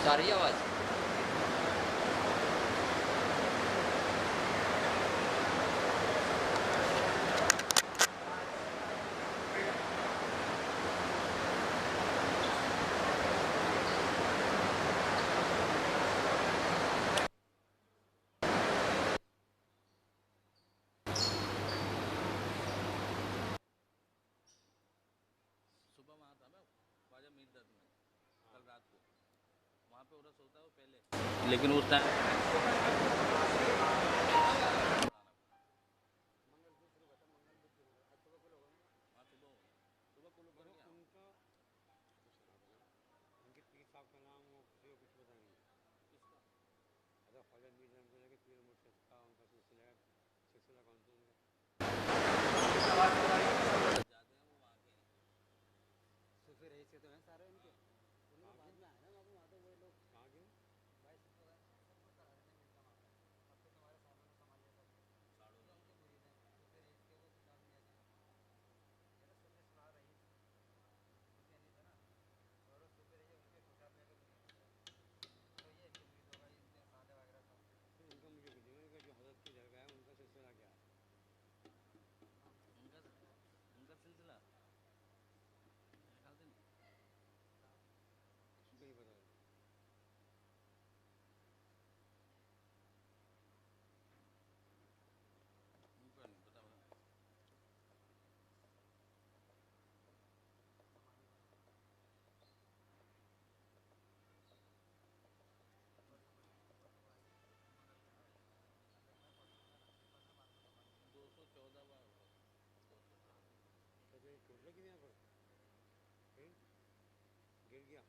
जा रही है आवाज? सुबह वहाँ था मैं ख्वाजा मीर दर्द में कल रात को, वहाँ पे उर्स होता है वो पहले, लेकिन उस टाइम उनका सिलसिला निकालते नहीं। उनका नहीं पता मुझे। 214 बार गिर गया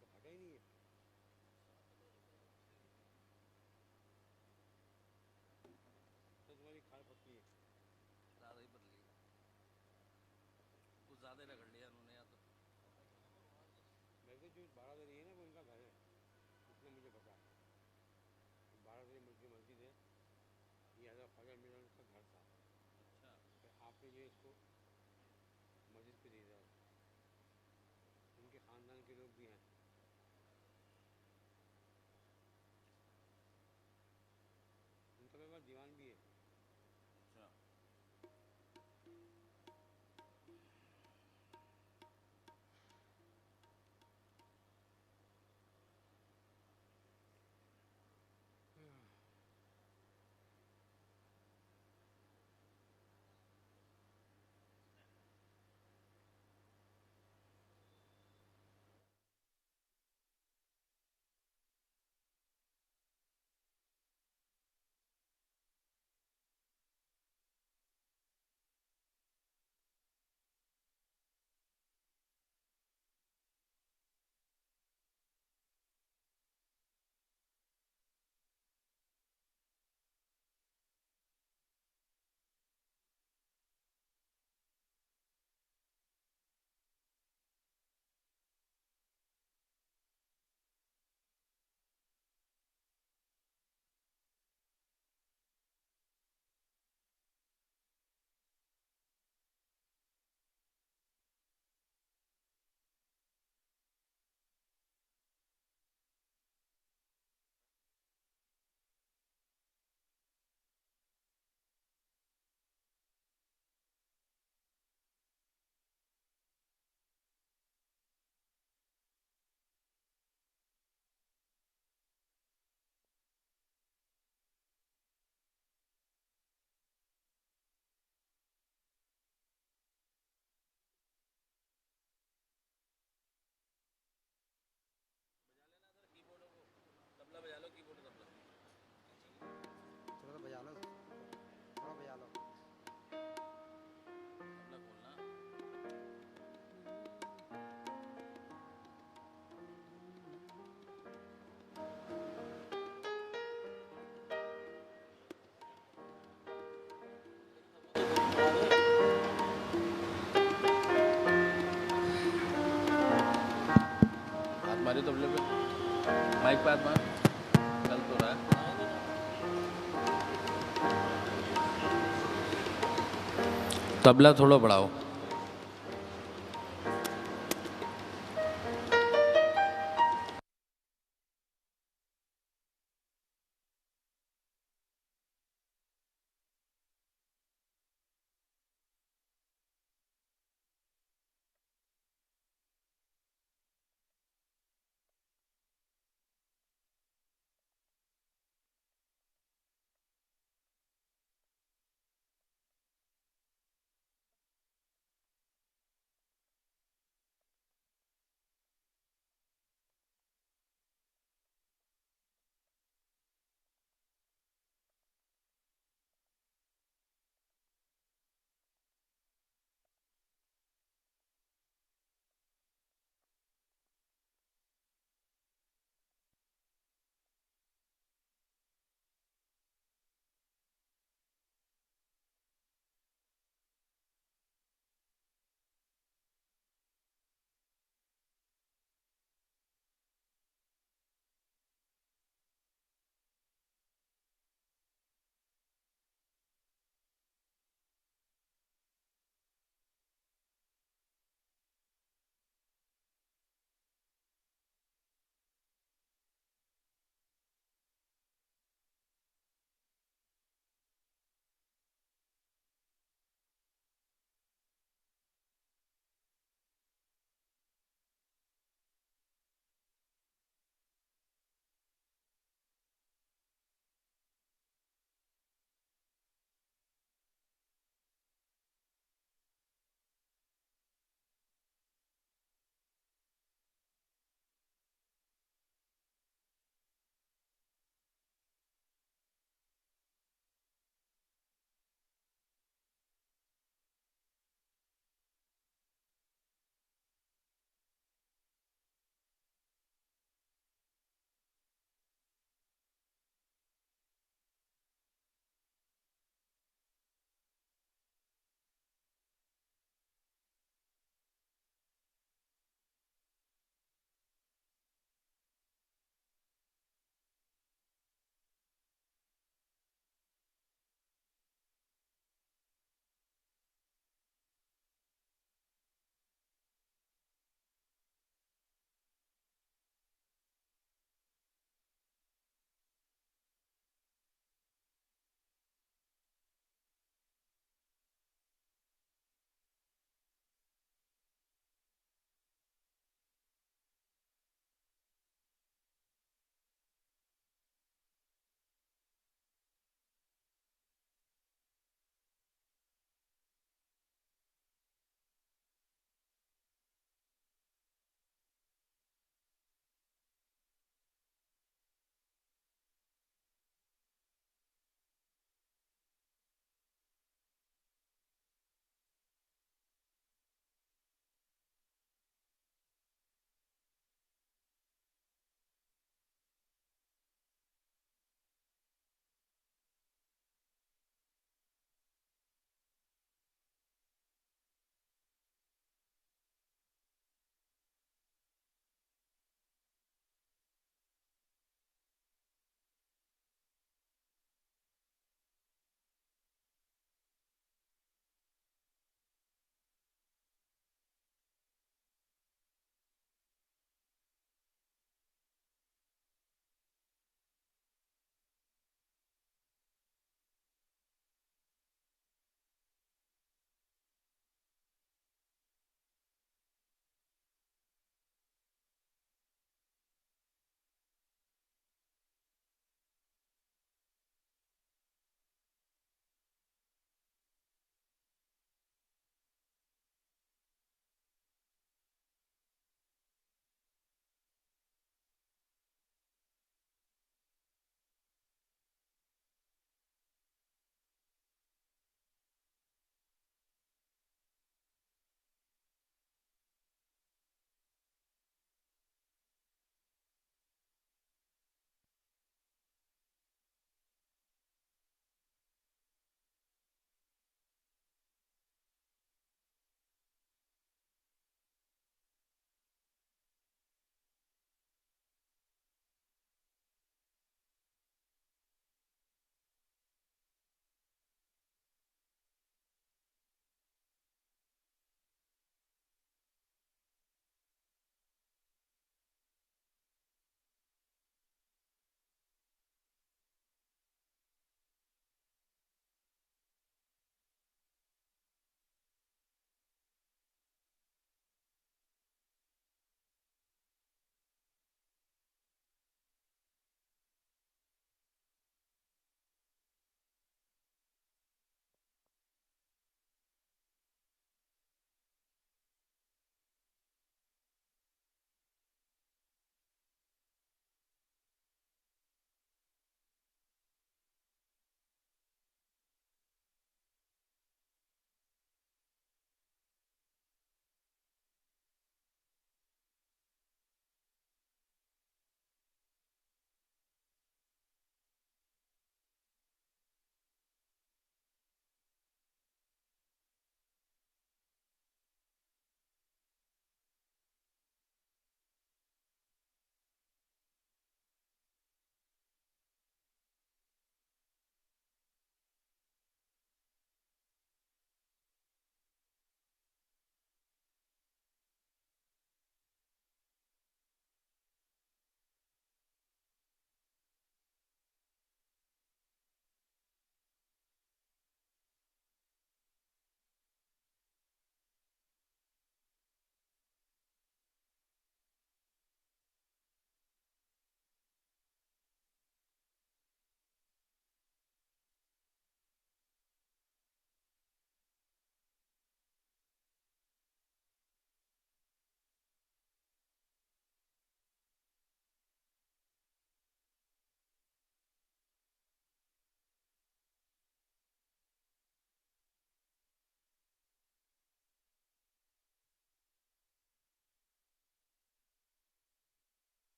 तो हटा ही नहीं है। तो तुम्हारी खाल पतली है, ज़्यादा ही बदली, कुछ ज़्यादा ही रगड़ लिया उन्होंने, या तो वैसे जो बारादरी है ना वो इनका घर है, इतना मुझे पता है। बारादरी मस्जिद है, ये हज़रत ख्वाजा मीर का घर था। अच्छा फिर आपने जो इसको मस्जिद पे दे दिया, उनके ख़ानदान के लोग भी हैं। उनका मेरे पास दीवान भी है। अच्छा। बजा लेना सर कीबोर्ड को, तबला बजा लो, कीबोर्ड तबला। चलो तो बजा लो, थोड़ा बजा लो। तबला खोलना। हाथ मारे तबले पे, माइक पे हाथ मार, चल तो रहा है। तबला थोड़ा बढ़ाओ।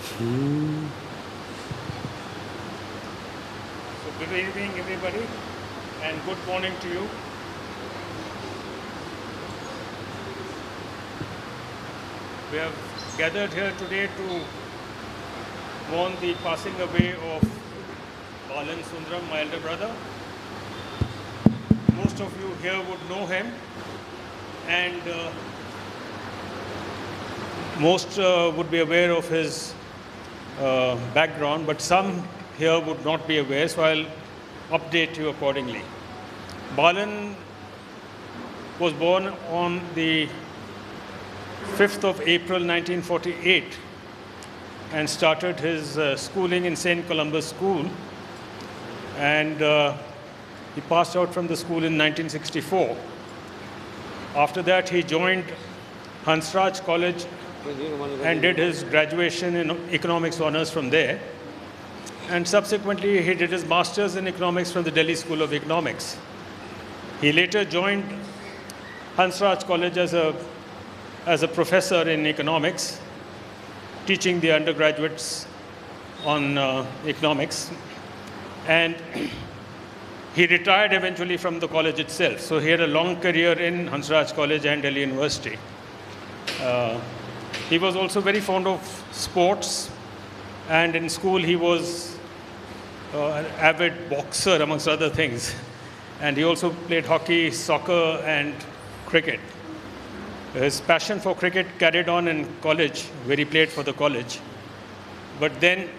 So good evening, everybody, and good morning to you. We have gathered here today to mourn the passing away of Balan Sundaram, my elder brother. Most of you here would know him, and most would be aware of his background, but some here would not be aware, so I'll update you accordingly. Balan was born on the 5th of April 1948 and started his schooling in St. Columba's School, and he passed out from the school in 1964. After that, he joined Hansraj College and did his graduation in economics honors from there. And subsequently, he did his master's in economics from the Delhi School of Economics. He later joined Hansraj College as a professor in economics, teaching the undergraduates on economics. And he retired eventually from the college itself. So he had a long career in Hansraj College and Delhi University. He was also very fond of sports, and in school he was an avid boxer, amongst other things. And he also played hockey, soccer, and cricket. His passion for cricket carried on in college, where he played for the college. But then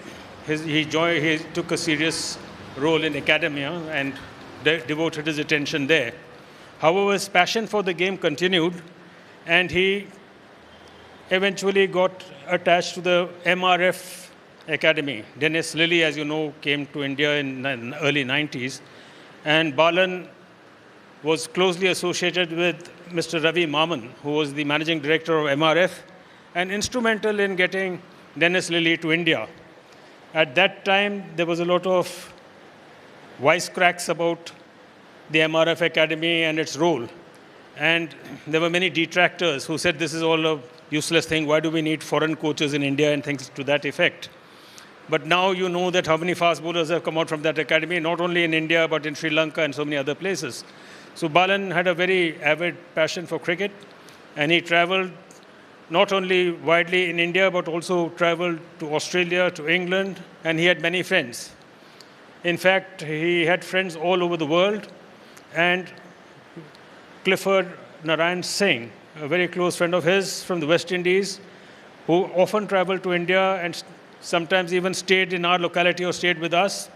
he took a serious role in academia and devoted his attention there. However, his passion for the game continued, and he eventually got attached to the MRF Academy. Dennis Lilly, as you know, came to India in the early 90s, and Balan was closely associated with Mr. Ravi Maman, who was the managing director of MRF, and instrumental in getting Dennis Lilly to India. At that time, there was a lot of wisecracks about the MRF Academy and its role. And there were many detractors who said this is all a useless thing. Why do we need foreign coaches in India and things to that effect? But now you know that how many fast bowlers have come out from that academy, not only in India, but in Sri Lanka and so many other places. So Balan had a very avid passion for cricket, and he traveled not only widely in India, but also traveled to Australia, to England, and he had many friends. In fact, he had friends all over the world, and Clifford Narayan Singh, a very close friend of his from the West Indies, who often traveled to India and sometimes even stayed in our locality or stayed with us,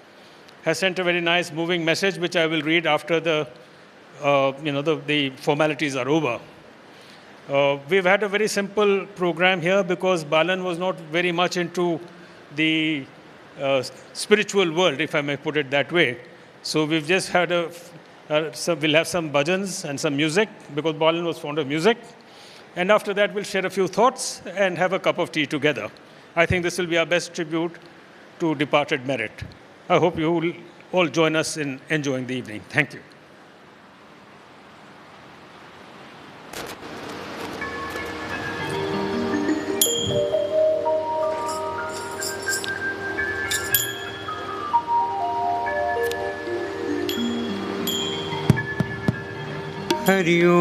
has sent a very nice, moving message, which I will read after the formalities are over. We've had a very simple program here because Balan was not very much into the spiritual world, if I may put it that way. So we've just had we'll have some bhajans and some music, because Balan was fond of music. And after that, we'll share a few thoughts and have a cup of tea together. I think this will be our best tribute to departed merit. I hope you will all join us in enjoying the evening. Thank you. Hari Om.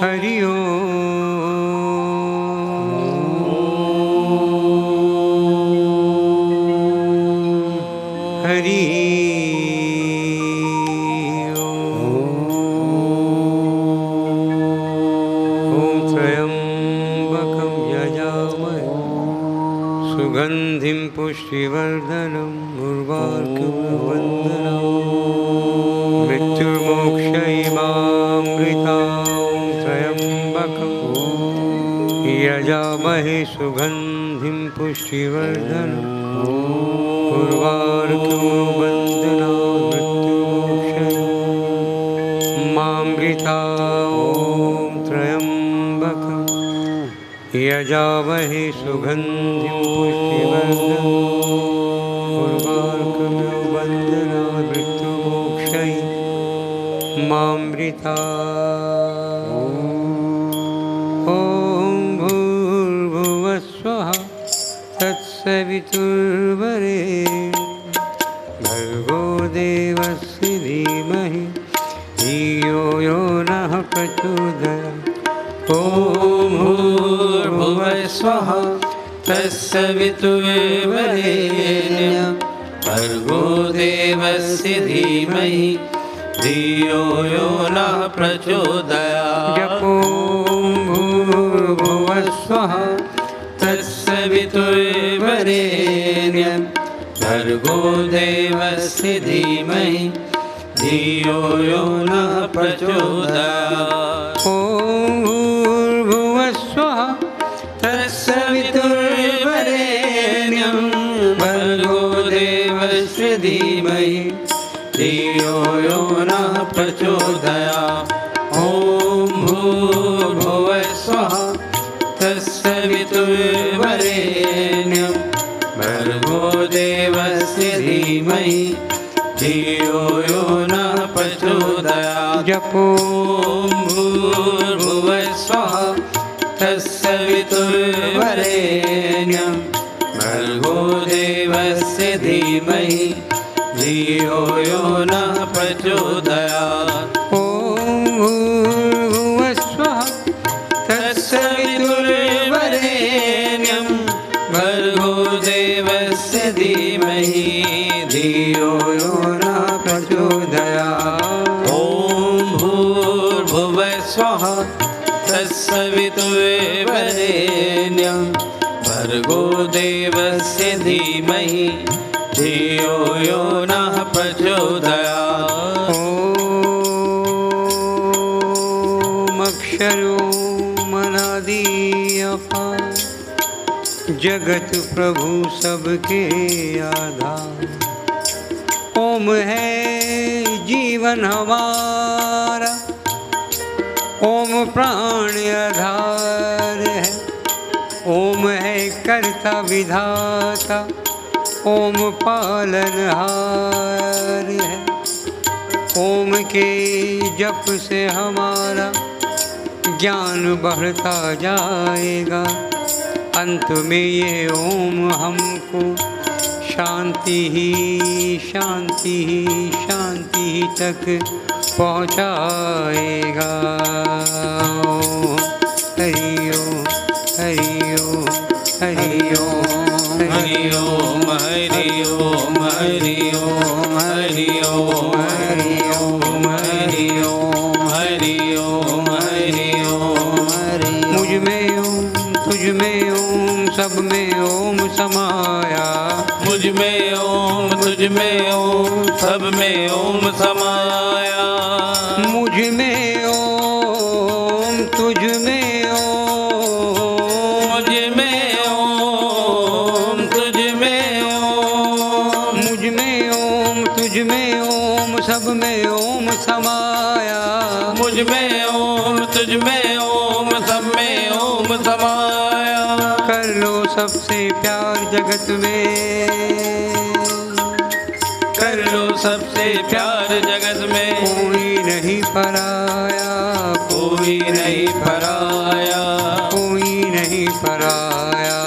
Hari Om. Hari सुगंधिं पुष्टिवर्धनं उर्वारुकवन्दनं मृत्युर्मोक्षयिमामृतां त्र्यम्बकं यजामहे सुगंधिं पुष्टिवर्धनं उर्वारुकवन्दनं मृत्युर्मोक्षयिमामृतां त्र्यम्बकं यजामहे सुगंधिं पुष्टिवर्धनं उर्वारुकमिव वन्दनात् मृत्युमोक्षये ब्रह्मामृता ॐ भूर्भुवस्वः तत्सवितुर्वरेण्यं भर्गो देवस्य धीमहि धियो यो नः प्रचोदयात् ॐ भूर्भुवस्वः तत्सवितुर्वरेण्यं भर्गो देवस्य धीमहि धियो यो नः प्रचोदयात् जपो भूर्भुवस्वः तत्सवितुर्वरेण्यं भर्गो देवस्य धीमहि धियो यो नः प्रचोदयात् ॐ भूर्भुवस्वः तत्सवितुर्वरेण्यं भर्गो देवस्य धीमहि धियो यो नः प्रचोदयात् ॐ भूर्भुवस्वः तत्सवितुर्वरेण्यं भर्गो देवस्य धीमहि धियो यो नः प्रचोदयात् जपो भूर्भुवस्वः तत्सवितुर्वरेण्यं भर्गो देवस्य धीमहि धियो यो नः प्रचोदयात् ॐ भूर्भुवस्वः तत्सवितुर्वरेण्यं भर्गो देवस्य धीमहि धियो यो नः प्रचोदयात् ॐ भूर्भुवस्वः तत्सवितुर्वरेण्यं भर्गो देवस्य धीमहि धियो यो नः प्रचोदयात् ॐ अक्षरो मनादि अपार जगत प्रभु सबके आधार ओम है जीवन हमारा ओम प्राण आधार है ओम है कर्ता विधाता ओम पालनहार है ओम के जप से हमारा ज्ञान बढ़ता जाएगा अंत में ये ओम हमको शांति ही शांति ही शांति ही तक पहुँचाएगा। हरि ओम हरि ओम हरि ओम हरि ओम हरि ओम हरि ओम हरि ओम हरि ओम हरि ओम हरि ओम हरि ओम मुझ में ओम तुझ में ओम सब में ओम समाया मुझ में ओम तुझ में ओम सब में ओम समाया मुझ में ओम तुझ में ओम मुझ में ओम तुझ में ओम मुझ में ओम तुझ में ओम सब में ओम समाया मुझ में ओम तुझ में ओम सब में ओम समाया कर लो सबसे प्यार जगत में कर लो सबसे प्यार जगत में कोई नहीं पराया कोई नहीं पराया कोई नहीं पराया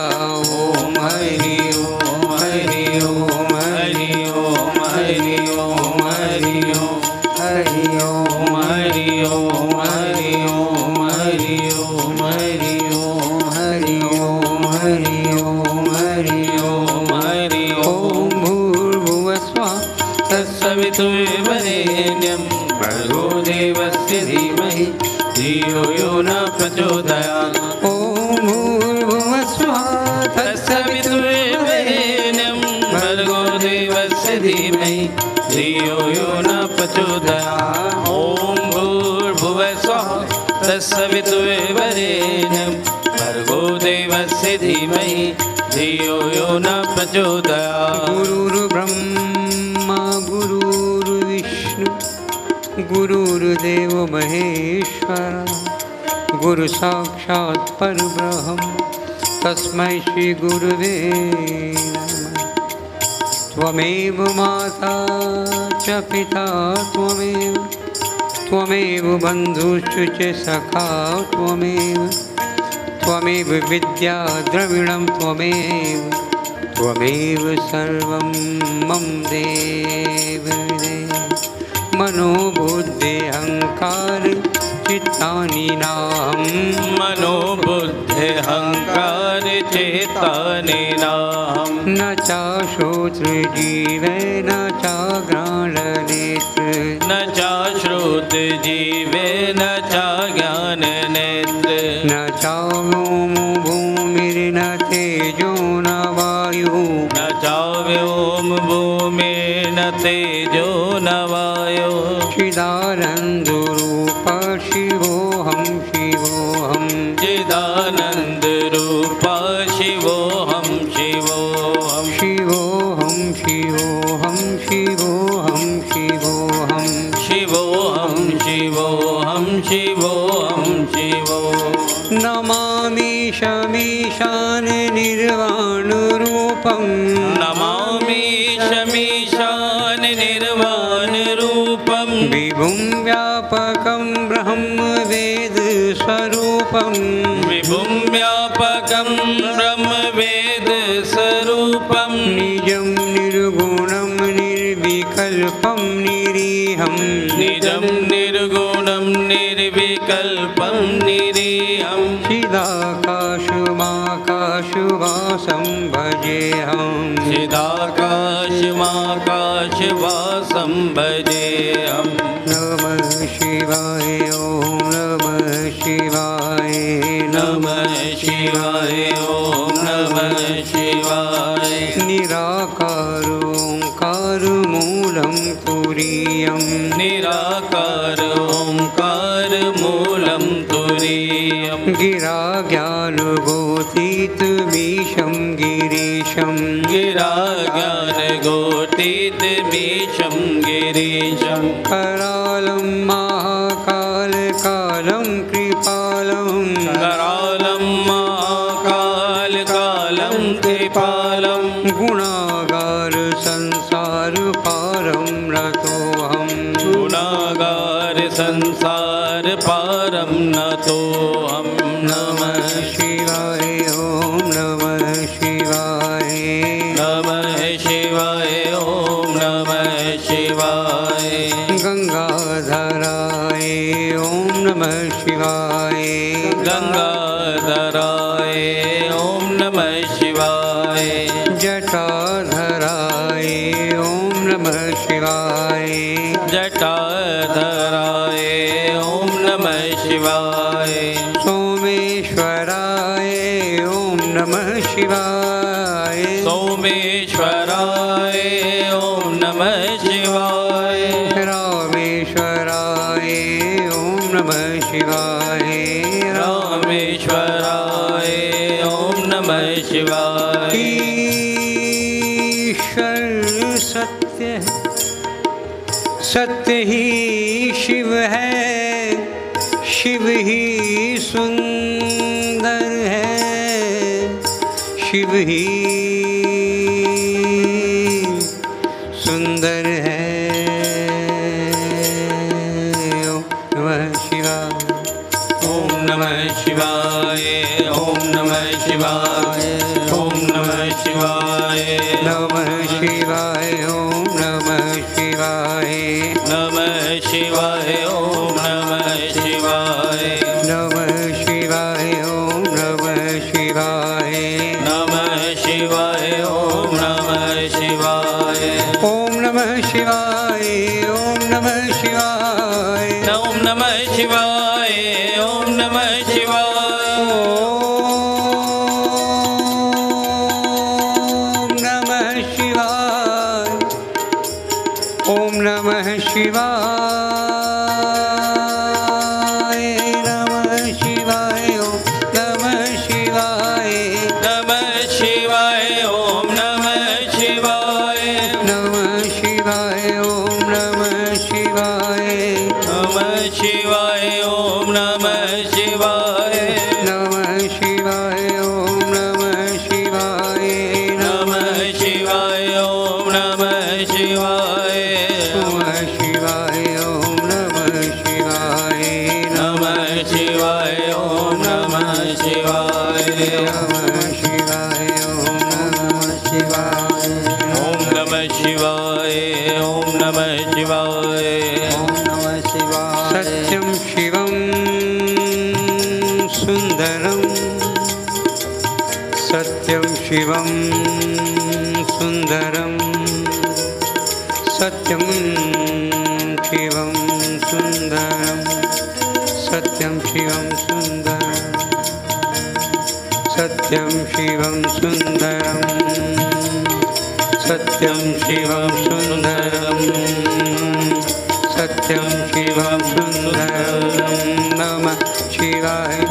ओम हरि ओम हरि ओम हरि ओम हरि ओम हरि ओम हरि ओम हरि ओम हरि ओम हरि ओम हरि ओम हरि ओम हरि ओम हरि ओम हरि ओम ओम भूर्भुवस्वः तत्सवितुर्वरेण्यं भर्गो देवस्य धीमहि धियो यो नः प्रचोदयात् ओम भूर्भुवस्वः तत्सवितुर्वरेण्यं भर्गो देवस्य धीमहि धियो यो नः प्रचोदयात् ॐ भूर्भुवस्वः तत्सवितुर्वरेण्यं भर्गो देवस्य धीमहि धियो यो नः प्रचोदयात् गुरुर्ब्रह्मा गुरुर्विष्णु गुरुर्देव महेश्वर गुरु साक्षात् परब्रह्म तस्मै श्री गुरुवे नमः। त्वमेव माता च पिता त्वमेव त्वमेव बन्धुश्च च सखा त्वमेव विद्या द्रविणं त्वमेव सर्वं मम देव मनोबुद्ध्यहङ्कार चित्तानि नाहं मनोबुद्ध्यहङ्कार चित्तानि नाहं न चा श्रोत्रजीवे न चाघ्राणनेत्र न चाश्रुतजीवे न चाज्ञाननेत्र न चाव्योम भूमिर्न तेजो न वायुः न चाव्योम भूमिर्न तेजो न वायुः चिदानन्दरूप शिवोऽहं चिदानन्दरूप शिवोऽहं शिवोऽहं शिवोऽहं शिवोऽहं शिवोऽहं शिवोऽहं शिवोऽहं शिवोऽहं शिवोऽहं शिवोऽहं नमामि शमीशान निर्वाणरूपं नमामि शमीशान निर्वाणरूपं विभुं व्यापकं ब्रह्मवेदस्वरूपं विभुं व्यापकं ब्रह्मवेदस्वरूपं निजं निर्गुणं निर्विकल्पं निरीहं निजं निर्गुणं निर्विकल्पं निरीहं चिदाकाशमाकाशवासं भजेऽहं चिदाकाशमाकाशवासं भजेऽहं नमः शिवाय ॐ नमः शिवाय नमः शिवाय ॐ नमः शिवाय निराकारोङ्कारमूलं तुरीयं निराकार ओंकारमूलं तुरीयं गिरा ज्ञानगोतीतमीशं गिरीशं गिरा ज्ञानगोतीतमीशं गिरीशं करालं महाकालकालं कृपालं करालं महाकालकालं कृपालं गुणागार संसार पारं रतोऽहं गुणागार संसार पारं नतोऽहं नमः शिवाय ॐ नमः शिवाय नमः शिवाय ॐ नमः शिवाय गंगाधराय ॐ नमः शिवाय गंगाधराय ॐ नमः शिवाय जटाधराय ॐ नमः शिवाय जटाधराय ॐ नमः शिवाय सोमेश्वराय ॐ नमः शिवाय सोमेश्वराय ॐ नमः शिवाय रामेश्वराय ॐ नमः शिवाय रामेश्वराय ॐ नमः शिवाय ईश्वर सत्य सत्य ही शिव है शिव ही सुंदर है शिव ही सुंदर है ओम नमः शिवाय ओम नमः शिवाय ओम नमः शिवाय नमः शिवाय ओम नमः शिवाय नमः शिवाय ओम नमः शिवाय नमः शिवाय ओम नमः शिवाय नमः शिवाय ओम नमः शिवाय ओम नमः शिवाय ओम नमः शिवाय ओम नमः शिवाय ओम नमः शिवाय ओम नमः शिवाय नमः शिवाय ओम नमः शिवाय नमः शिवाय ओम नमः शिवाय नमः शिवाय ओम नमः शिवाय नमः शिवाय ओम नमः शिवाय नमः शिवाय ओम नमः शिवाय नमः शिवाय ओम नमः शिवाय नमः शिवाय शिवाय ओम नमः शिवाय ओम नमः शिवाय ओम नमः शिवाय सत्यं शिवं सुंदरं सत्यं शिवं सुंदरं सत्यं शिवं सुंदरं सत्यं शिवं सुंदरं सत्यं शिवं सुंदरं सत्यं शिवं सुंदरं सत्यं शिवं सुंदरं नमः शिवाय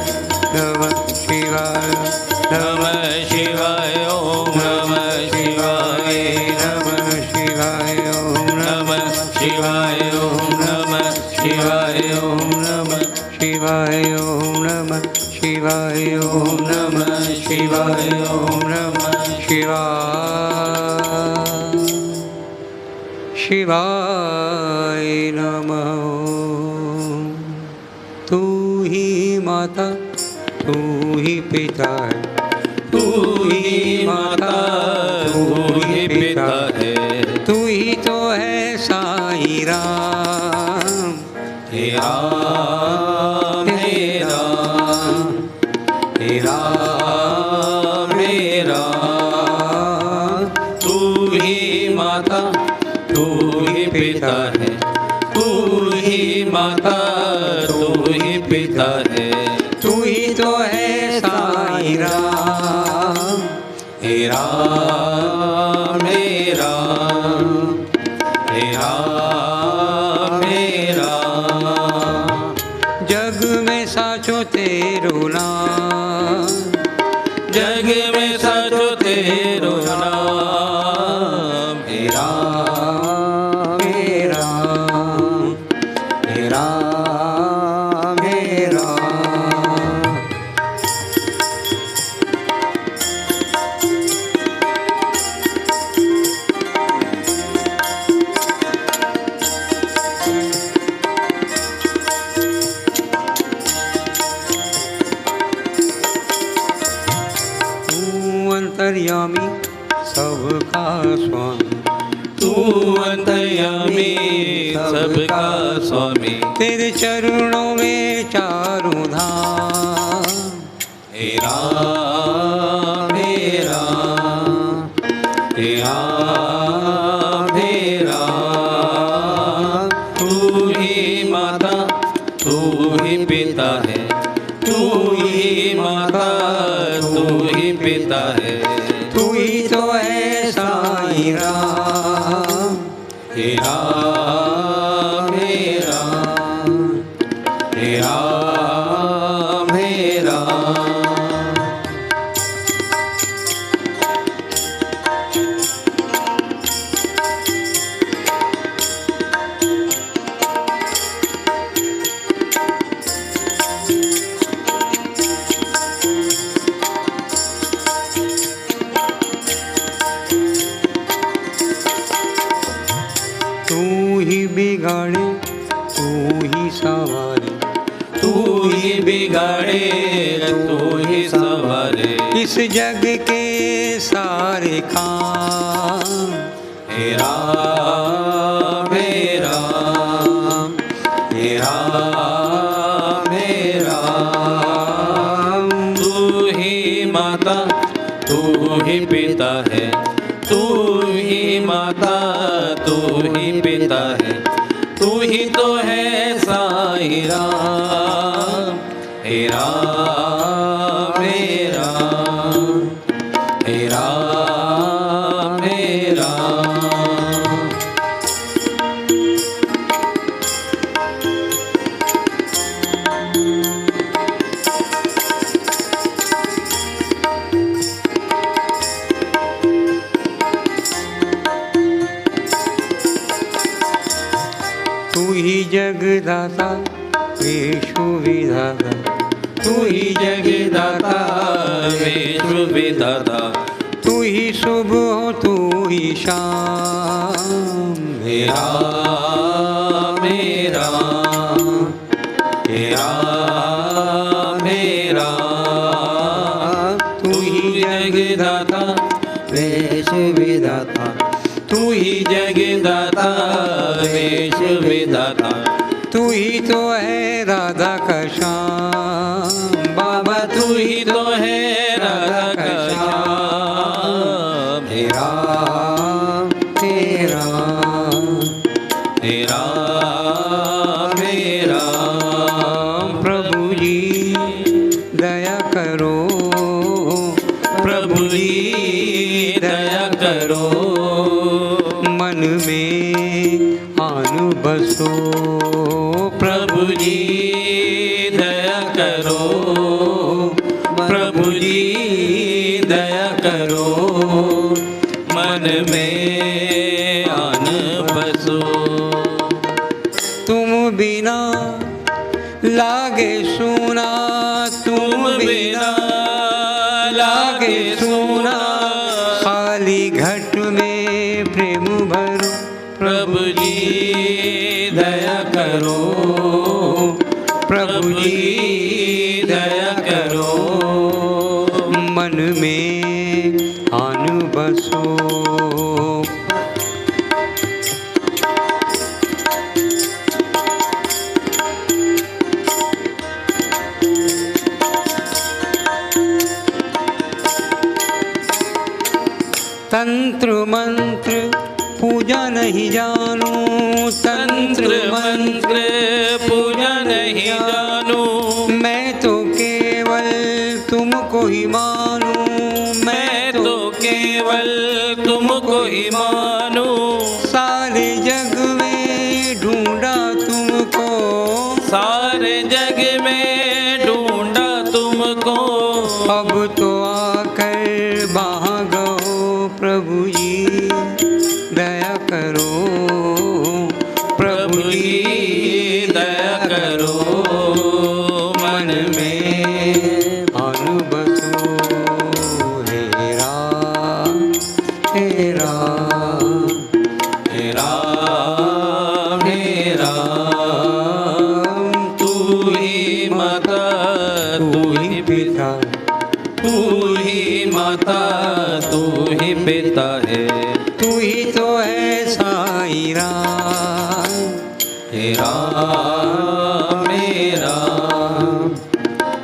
नमः शिवाय नमः शिवाय ओम नमः शिवाय नमः शिवाय ओम नमः शिवाय ओम नमः शिवाय ओम नमः शिवाय ओम नमः शिवाय ओम नमः शिवाय ओम नमः शिवाय नमः तू ही माता तू ही पिता है तू ही माता तू ही पिता है तू ही तो है साईं राम हे राम हे राम हे राम हे राम तू ही माता तू ही पिता है तू ही माता तू ही पिता है तू ही तो है साईं राम हे राम हे राम हे राम हे राम जग में साचो तेरो नाम जग में सचो तेरो नाम हे राम हे राम हे राम हे राम तू अंतर्यामी सबका स्वामी तू अंतर्यामी सबका स्वामी तेरे चरणों में चारों धाम हे राम हे राम हे राम हे राम तू ही माता तू ही पिता है तू ही माता तू ही पिता है तू ही तो है साईं राम हे राम हे राम हे राम हे राम तू ही बिगाड़े तू ही सवारे तू ही बिगाड़े तू ही संवारे इस जग के सारे काम हे राम हे राम हे राम हे राम तू ही माता तू ही पिता है तू ही माता तू ही पिता है तू ही तो है साईं राम हे राम हे राम हे राम हे राम तू ही जगदाता विश्व विधाता तू ही जगदाता विश्व विधाता तू ही सुबह तू ही शाम हे राम हे राम हे राम हे राम तू ही जगदाता वे वेश विधाता, तू ही जगदाता वेश विधाता, तू ही तो है राधा का श्याम बाबा, तू ही तो है राधा का श्याम। तेरा तेरा तेरा मेरा प्रभु जी दया करो, प्रभु जी दया करो, मन में आन बसो, प्रभु जी दया करो, प्रभु जी दया करो, मन में आन बसो। तुम बिना लागे सुना, तुम बिना लागे सुना, खाली घट में प्रेम भरो, प्रभु जी दया करो, प्रभु जी दया करो, मन में आन बसो। तंत्र मंत्र पूजा नहीं जानू, तंत्र मंत्र पूजा नहीं जानू, मैं तो केवल तुमको ही मानू, मैं तो केवल तुमको ही मानू, सारे जग में ढूंढा तुमको, सारे जग में ढूंढा तुमको, अब तो आकर भागो, प्रभु जी दया करो, प्रभु जी दया करो, मन में आन बसो। हे राम हे राम हे राम हे राम, तू ही माता तू ही पिता, तू ही माता तू ही पिता है, तू ही तो है साईं राम। हे राम हे राम,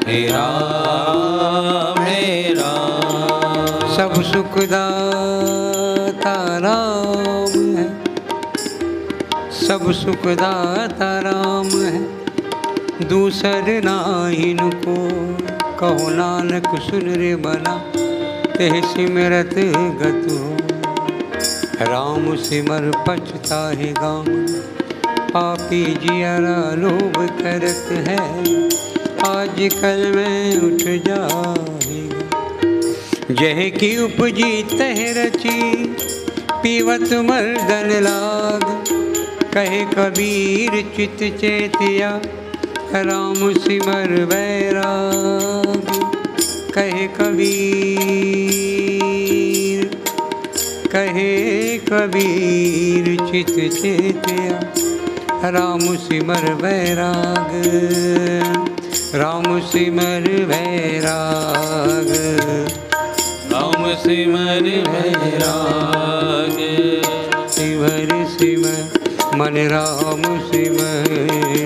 हे राम हे राम, सब सुखदाता राम है, सब सुखदाता राम है, दूसर ना इनको कहो नानक सुन रे बना, तेह सिमरत गत हो, राम सिमर पछताहे गाम, पापी जियरा लोभ करत है, आज कल में उठ जाएगा, जह की उपजी तह रची, पीवत मर्दन लाग, कहे कबीर चित चेतिया, राम सिमर बैराग, कहे कबीर चित चेतिया, राम सिमर बैराग, राम सिमर बैराग, राम सिमर बैराग, सिमर सिमर मन राम सिमर,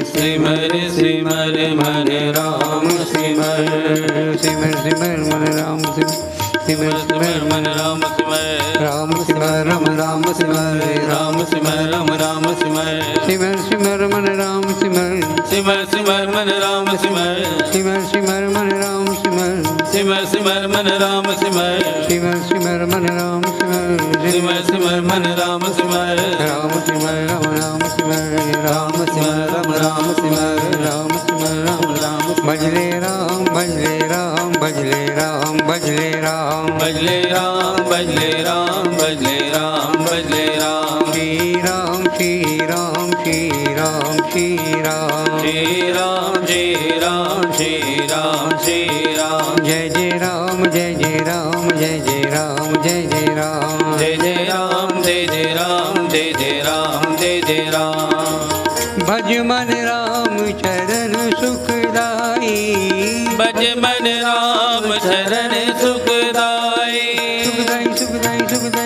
सिमर सिमर मन राम सिमर, सिमर सिमर मन राम सिमर, सिमर सिमर मन राम सिमर, राम सिमर राम सिमर, राम सिमर राम सिमर, सिमर सिमर मन राम सिमर, सिमर सिमर मन राम सिमर, सिमर सिमर मन राम सिमर, सिमर सिमर मन राम सिमर, सिमर सिमर मन राम सिमर, सिमर सिमर मन राम सिमर, राम सिमर राम सिमर, राम सिमर राम सिमर, राम सिमर राम भजले राम भजले राम भजले राम भजले राम भजले राम भजले राम भजले राम भजले राम, श्री राम श्री राम श्री राम श्री राम, श्री राम श्री राम श्री राम श्री राम, जय जय राम जय जय राम जय जय राम जय जय राम, जय जय राम जय जय राम जय जय राम जय जय राम, भज मन राम चरण सुखदाई, भज मन राम चरण सुखदाई, सुखदाई सुखदाई सुखदाई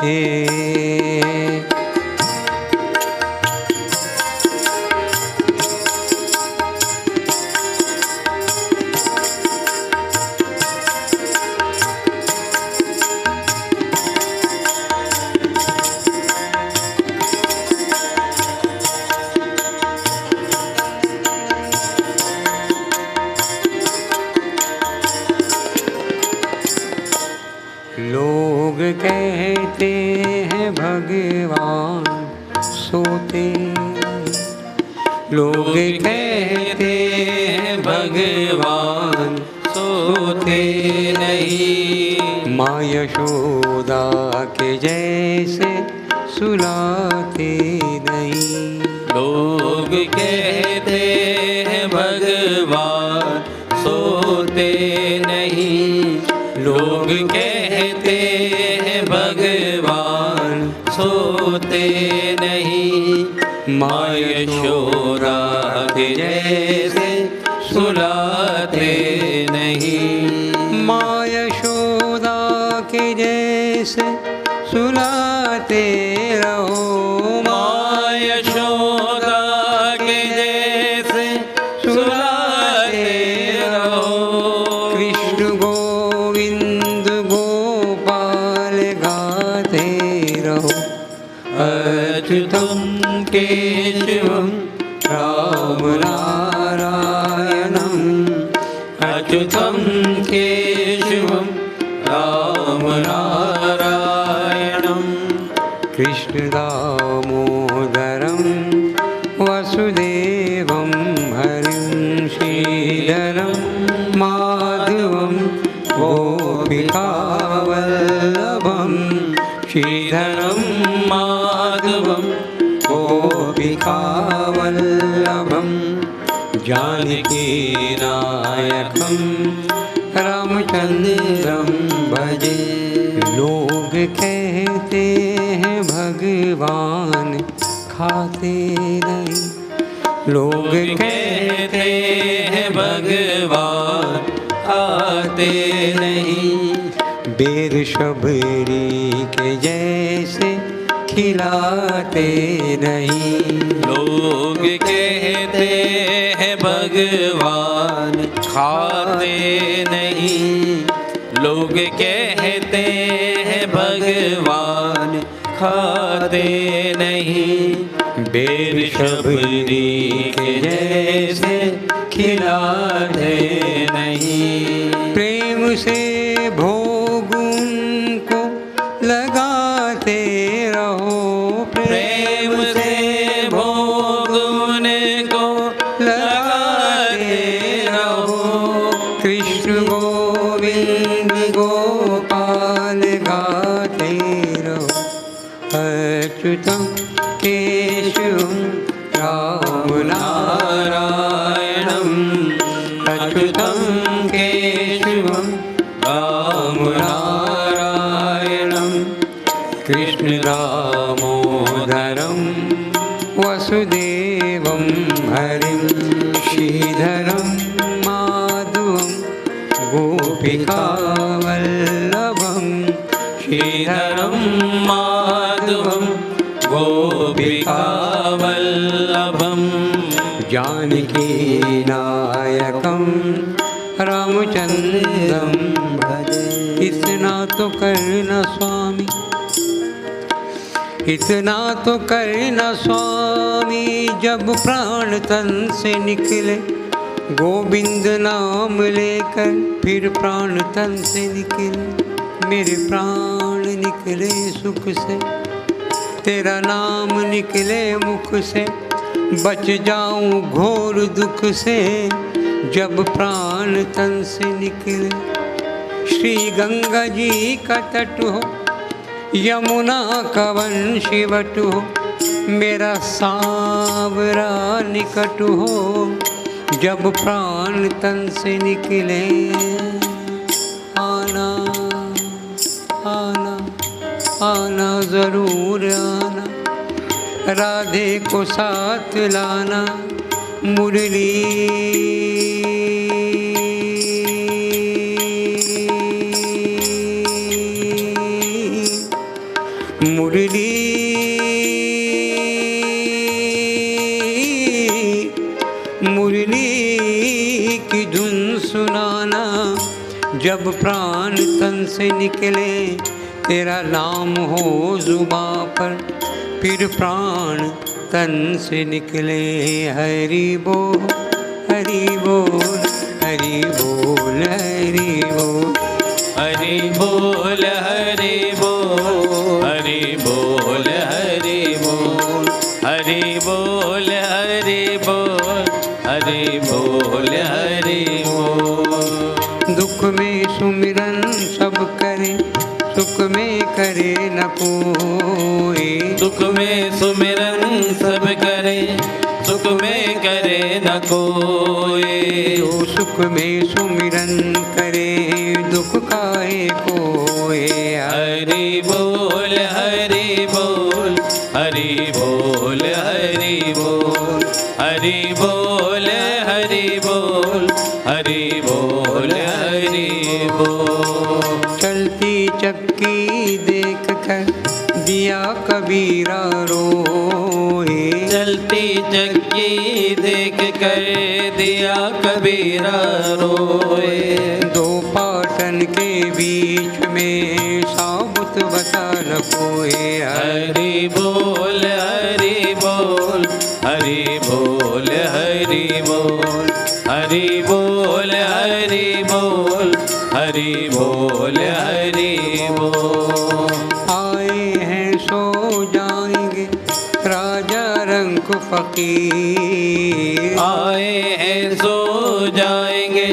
लोग कहते हैं भगवान सोते, लोग कहते हैं भगवान सोते नहीं, माँ यशोदा के जैसे सुलाते नहीं। लोग कहते हैं भगवान सोते नहीं, लोग कहते हैं भगवान सोते नहीं, माँ यशोदा के जैसे सुलाते नहीं, माँ यशोदा के जैसे सुलाते रहो, माँ यशोदा के जैसे सुलाते रहो, कृष्ण गोविंद गोपाल गाते रहो, अच्युतम केशवम राम नारायणम, अच्युतम केशवम राम नारायणम, कृष्ण दामोदरम वसुदेवम हरिं श्रीधरम माधवम गोपिकावल्लभम, श्रीधरम माधवम गोपिकावल्लभम, जानकी नायकम रामचंद्रम भजे। लोग कहते हैं भगवान खाते नहीं, लोग कहते हैं भगवान आते नहीं, बेर शबरी के जैसे खिलाते नहीं, लोग कहते हैं भगवान खाते नहीं, लोग कहते हैं भगवान खाते नहीं, बेर शबरी के जैसे खिलाते नहीं, प्रेम से भोग उनको लगाते रहो, प्रेम से भोग उनको लगाते रहो, कृष्ण गोविंद गोपाल गाते रहो, अच्युतम केशवम राम नारायणम, अच्युतम केशवम राम नारायणम, कृष्ण दामोदरम वसुदेवम हरिं श्रीधरम माधवम गोपिकावल्लभम, श्रीधरम माधवम गोपिकावल्लभम, जानकी नायकम रामचंद्रम भजे। इतना तो करना स्वामी, इतना तो करना स्वामी, जब प्राण तन से निकले, गोविंद नाम लेकर फिर प्राण तन से निकले, मेरे प्राण निकले सुख से, तेरा नाम निकले मुख से, बच जाऊं घोर दुख से, जब प्राण तन से निकले। श्री गंगा जी का तट हो, यमुना का वंशीवट हो, मेरा सांवरा निकट हो, जब प्राण तन से निकले। आना आना आना जरूर आना, राधे को साथ लाना, मुरली मुरली मुरली की धुन सुनाना, जब प्राण तन से निकले तेरा नाम हो जुबां पर, फिर प्राण तन से निकले। हरि बोल हरि बोल हरि बोल हरि बोल हरि बोल हरि बोल हरि बोल हरि बोल हरि बोल हरि बोल हरि बोल हरि बोल। दुख में सुमिरन सब करे, सुख में करे न कोई। दुख में सुमिरन सब करे, सुख में करे न कोई। जो सुख में सुमिरन करे, दुख काहे कोई। हरि बोल हरि बोल हरि बोल हरि बोल हरि बोल हरि बोल हरि बोल हरि बोल। चलती चक्की देख कर दिया कबीरा रोए। चलती चक्की देख कर दिया कबीरा रोए। दो पाटन के बीच में साबुत बता न कोई। हरि बोल हरि बोल हरि बोल हरि बोल हरि बोल हरि बोल हरि बोल हरि बोल। आए हैं सो जाएंगे राजा रंग फकीर। आए हैं सो जाएंगे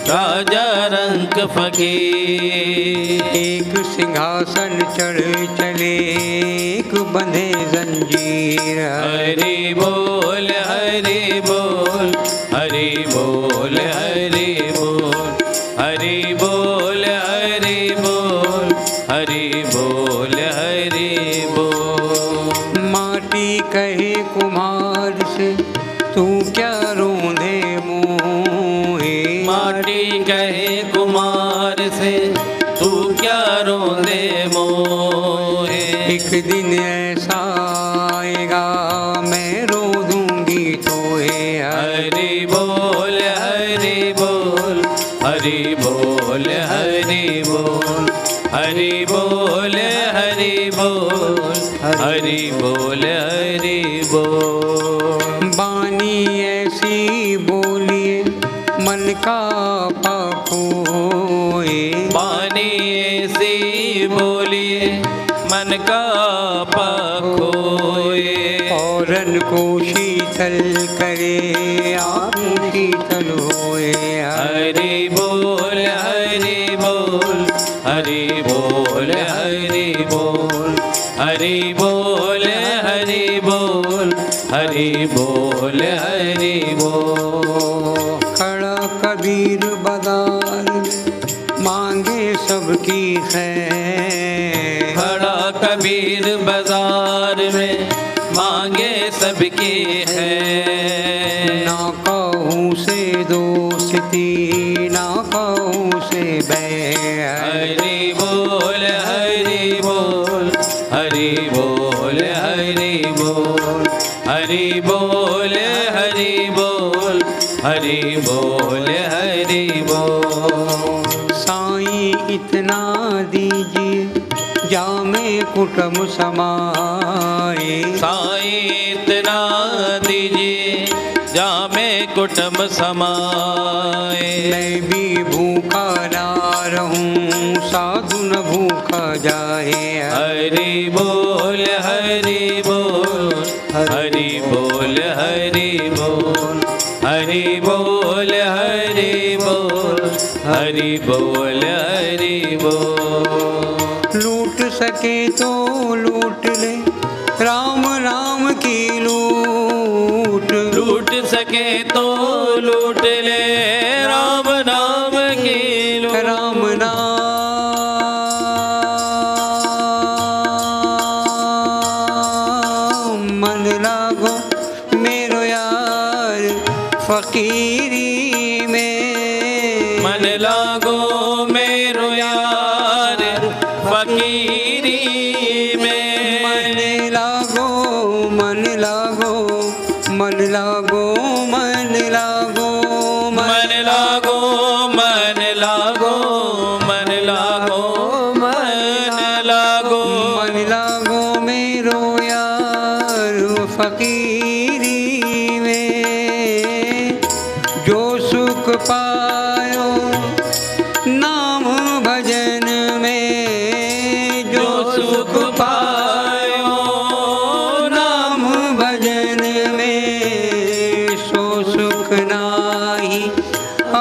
राजा रंग फकीर। एक सिंहासन चढ़ चले, एक बंधे जंजीर। हरि बोल हरि बोल हरि बोल हरि बोल हरि बोल हरि बोल हरि बोल हरि बोल। माटी कहे कुम्हार से तू क्या रोंदे मोहे। माटी कहे कुमार से तू क्या रोंदे मोहे। एक दिन ऐसा आएगा मैं रो दूंगी तोहे। हरि बोल हरि बोल हरि बोल हरि बोल हरि बोल हरि बोल हरि बोल हरि बोल। बानी ऐसी बोलिए मन का पापोए। बानी ऐसी बोलिए मन का पाखोए। औरन को शीतल करे आप शीतल होए। हरि बोल हरि बोल हरि बोल हरि बोल हरि बोल हरि बोल हरि बोल हरि बोल। खड़ा कबीर बाजार में मांगे सबकी खैर। खड़ा कबीर बाजार में मांगे सबकी है। ना कहूँ से दोस्ती ना कहूँ से बैर। हरि बोल हरि बोल हरि बोल हरि बोल हरि बोल हरि बोल हरि बोल हरि बोल। साईं इतना दीजिए जामे कुटुम समाए। साईं इतना दीजिए जामे कुटुम समाए। मैं भी भूखा ना रहूं साधु न भूखा जाए। हरि बोल हरि बोल हरि बोल हरि बोल हरि बोल हरि बोल हरि बोल हरि बोल। लूट सके तो लूट ले राम नाम की लूट। लूट सके तो लूट ले राम नाम की लूट। राम नाम मन लागो मेरो यार फकीरी में। मन लागो मेरो यार फकीरी में। मन लागो मन लागो मन लागो मन लागो मन लागो मन लागो मन लागो मेरो यार फकीरी में जो सुख पायो नाम भजन में जो सुख पायो नाम भजन में सो सुख नाही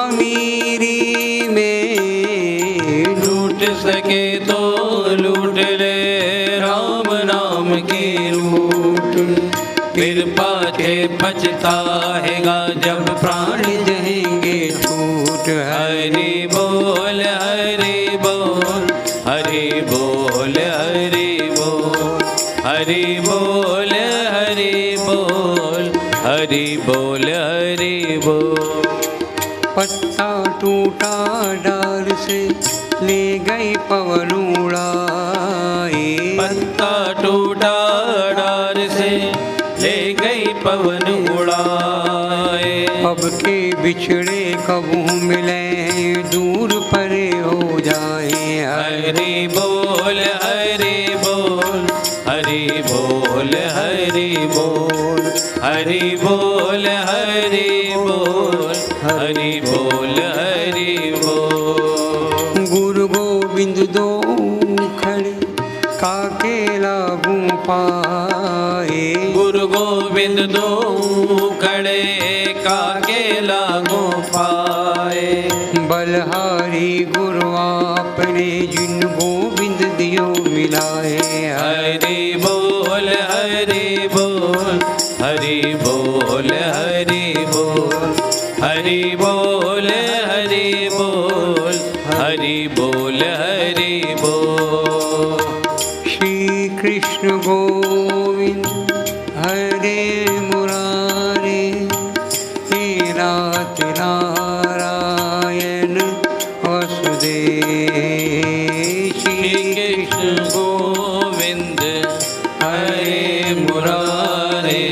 अमीरी में लूट सके तो लूट ले राम नाम की लूट फिर पाछे पछताएगा जब प्राण जाएंगे छूट हरि बोल हरि बोल हरि बोल हरि बोल हरि बोल हरि बोल हरि बोल हरि बोल पत्ता टूटा डाल से ले गई पवन उड़ाए पत्ता टूटा डार से ले गई पवन उड़ाए अब के बिछड़े कबू मिले दूर परे हो जाए हरि बोल हरि बोल हरि बोल हरि बोल हरि बोल हरि बोल हरि बोल हरि बोल गुरु गोविंद दो खड़े काके लागू पाए गुरु गोविंद दो खड़े काके लागो पाए बलहारी गुरु आपने जिन गोविंद दियो मिलाए हरि बोल हरि बोल हरि बोल हरि बोल हरि बोल हरि बोल हरि बोल हरि बोल श्री कृष्ण गोविंद हरे मुरारे हे नाथ नारायण वसुदेव श्री कृष्ण गोविंद हरे मुरारे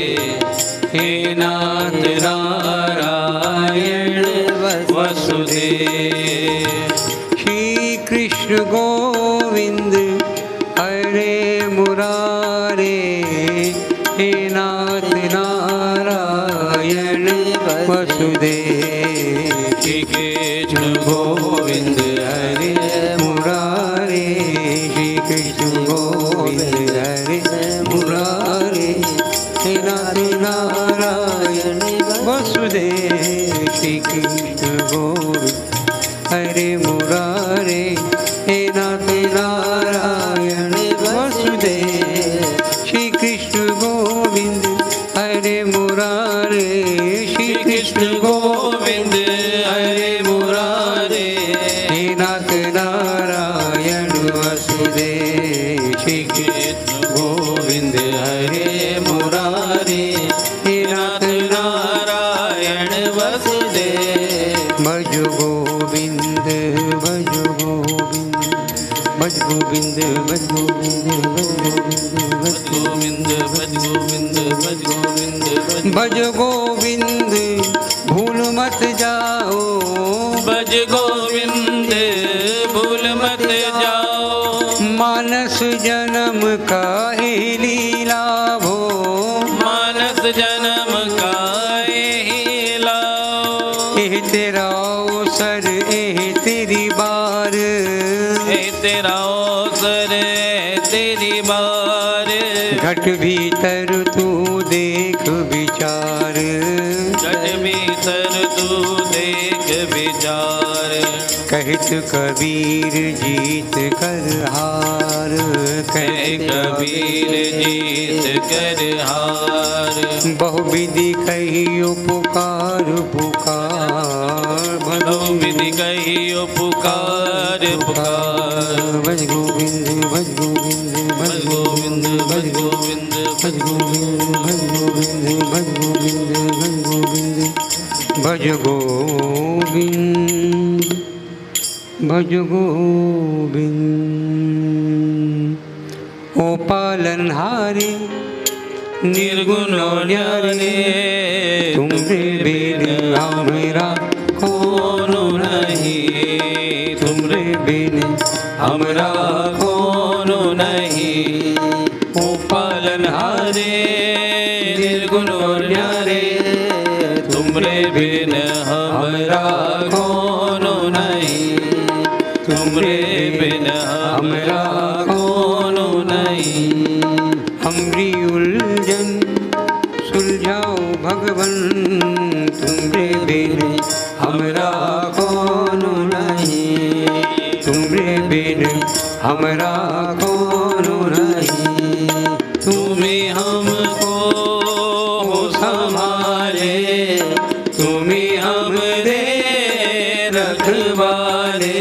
हे नाथ नारायण वसुदेव श्री कृष्ण गोविंद हरे मुरारे हे नाथ नारायण वसुदेव श्री कृष्ण गोविंद हरे मुरारे श्री कृष्ण गोविंद हरे मुरारे हे नाथ नारायण वसुदेव श्री कृष्ण गोविंद हरे मुरारे हे नाथ नारायण वसुदेव श्री कृष्ण गोविंद हरे मुरारे श्री कृष्ण गोविंद हरे मुरारे हे नाथ नारायण वसुदेव श्री कृष्ण गोविंद हरे मुरारे हे नाथ नारायण वसुदेव भज गोविंद भज गोविंद भज गोविंद भज गोविंद भज गोविंद भज गोविंद भज गोविंद भज गोविंद भज गोविंद भूल मत जाओ भज गोविंद भूल मत जाओ मानस जन्म का ही लीला भो मानस जन्म का ही लाओ एह तेरा अवसर एह तेरी बार हे तेरा अवसर तेरी बार घट भीतर तू देख विचार घट भीतर तू देख विचार कहत कबीर जीत कर हार कह कबीर जीत कर हार बहुविधि कहियो पुकार पुकार बहुविधि कहियो पुकार पुकार भज गोविंद भज गोविंद भज गोविंद भज गोविंद भज गोविंद भज गोविंद भज गोविंद भज गोविंद भज गोविंद ओ पालनहारे निर्गुण न्यारे तुमरे बिन हमरा कौन नहीं, तुमरे बिन हमरा कौन नहीं। ओ पालनहारे निर्गुण न्यारे तुमरे बिन हमरा कौन नहीं, तुमरे बिन हमरा कौन नहीं। हमरी उलझन सुलझाओ भगवन, तुमरे बिन हमरा कौन नहीं, तुमरे बिन हमरा कौन नहीं। तुम्हें हमको संभाले, तुम्हें हमरे रखवाले,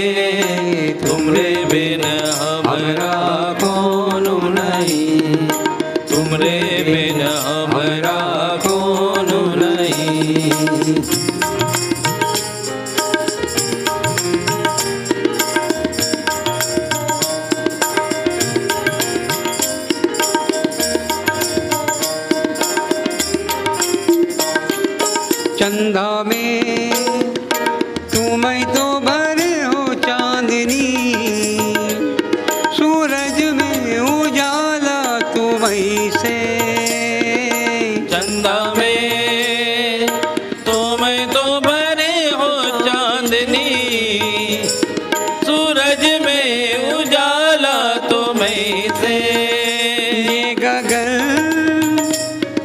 तुमरे बिन हमरा कौन नहीं, तुमरे बिन हमरा कौन नहीं। चंदा में तुम तो भरे हो चांदनी, सूरज में उजाला तुम्हीं से। चंदा में तुम तो भरे हो चांदनी, सूरज में उजाला तुम्हीं से। ये गगन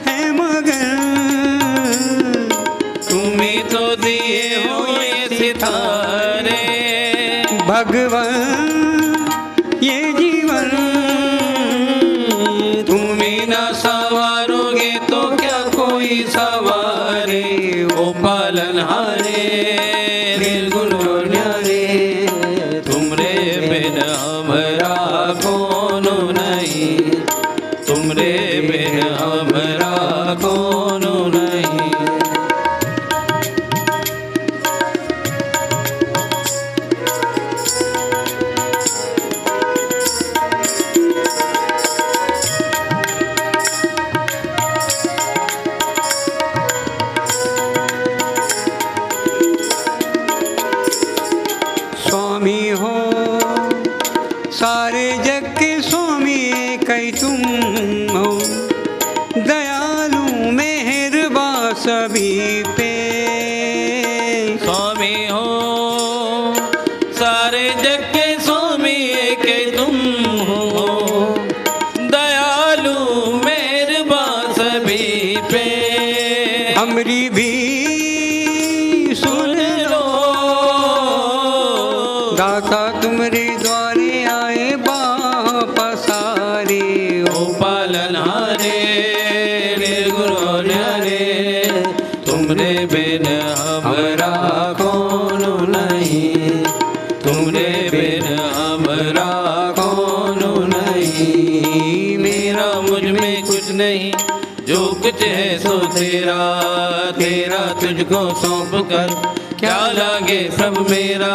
है मगन, तुम्हीं तो दिए हो ये सितारे, भगवन ये जीवन तुम्हीं ना संवारोगे तो क्या कोई सवारे। ओ पालनहारे निर्गुण न्यारे तुमरे बिन हमरा कौन नहीं, तुमरे बिन हमरा कौन नहीं। स्वामी हो सारे जग के स्वामी कई तुम हो, दयालु मेहरबा सभी पे। स्वामी हो सारे जग के स्वामी के तुम हो, दयालु मेहरबान सभी पे। हमरी भी सुन लो दाता, तुमरे द्वारे आए बाह पसारे। ओ पालनहारे निर्गुण न्यारे तुमरे बिन हमरा कौन नहीं, तुमरे बिन हमरा कौन नहीं। मेरा मुझ में कुछ नहीं, जो कुछ है सो तेरा, तेरा तुझको सौंप कर क्या लागे सब मेरा।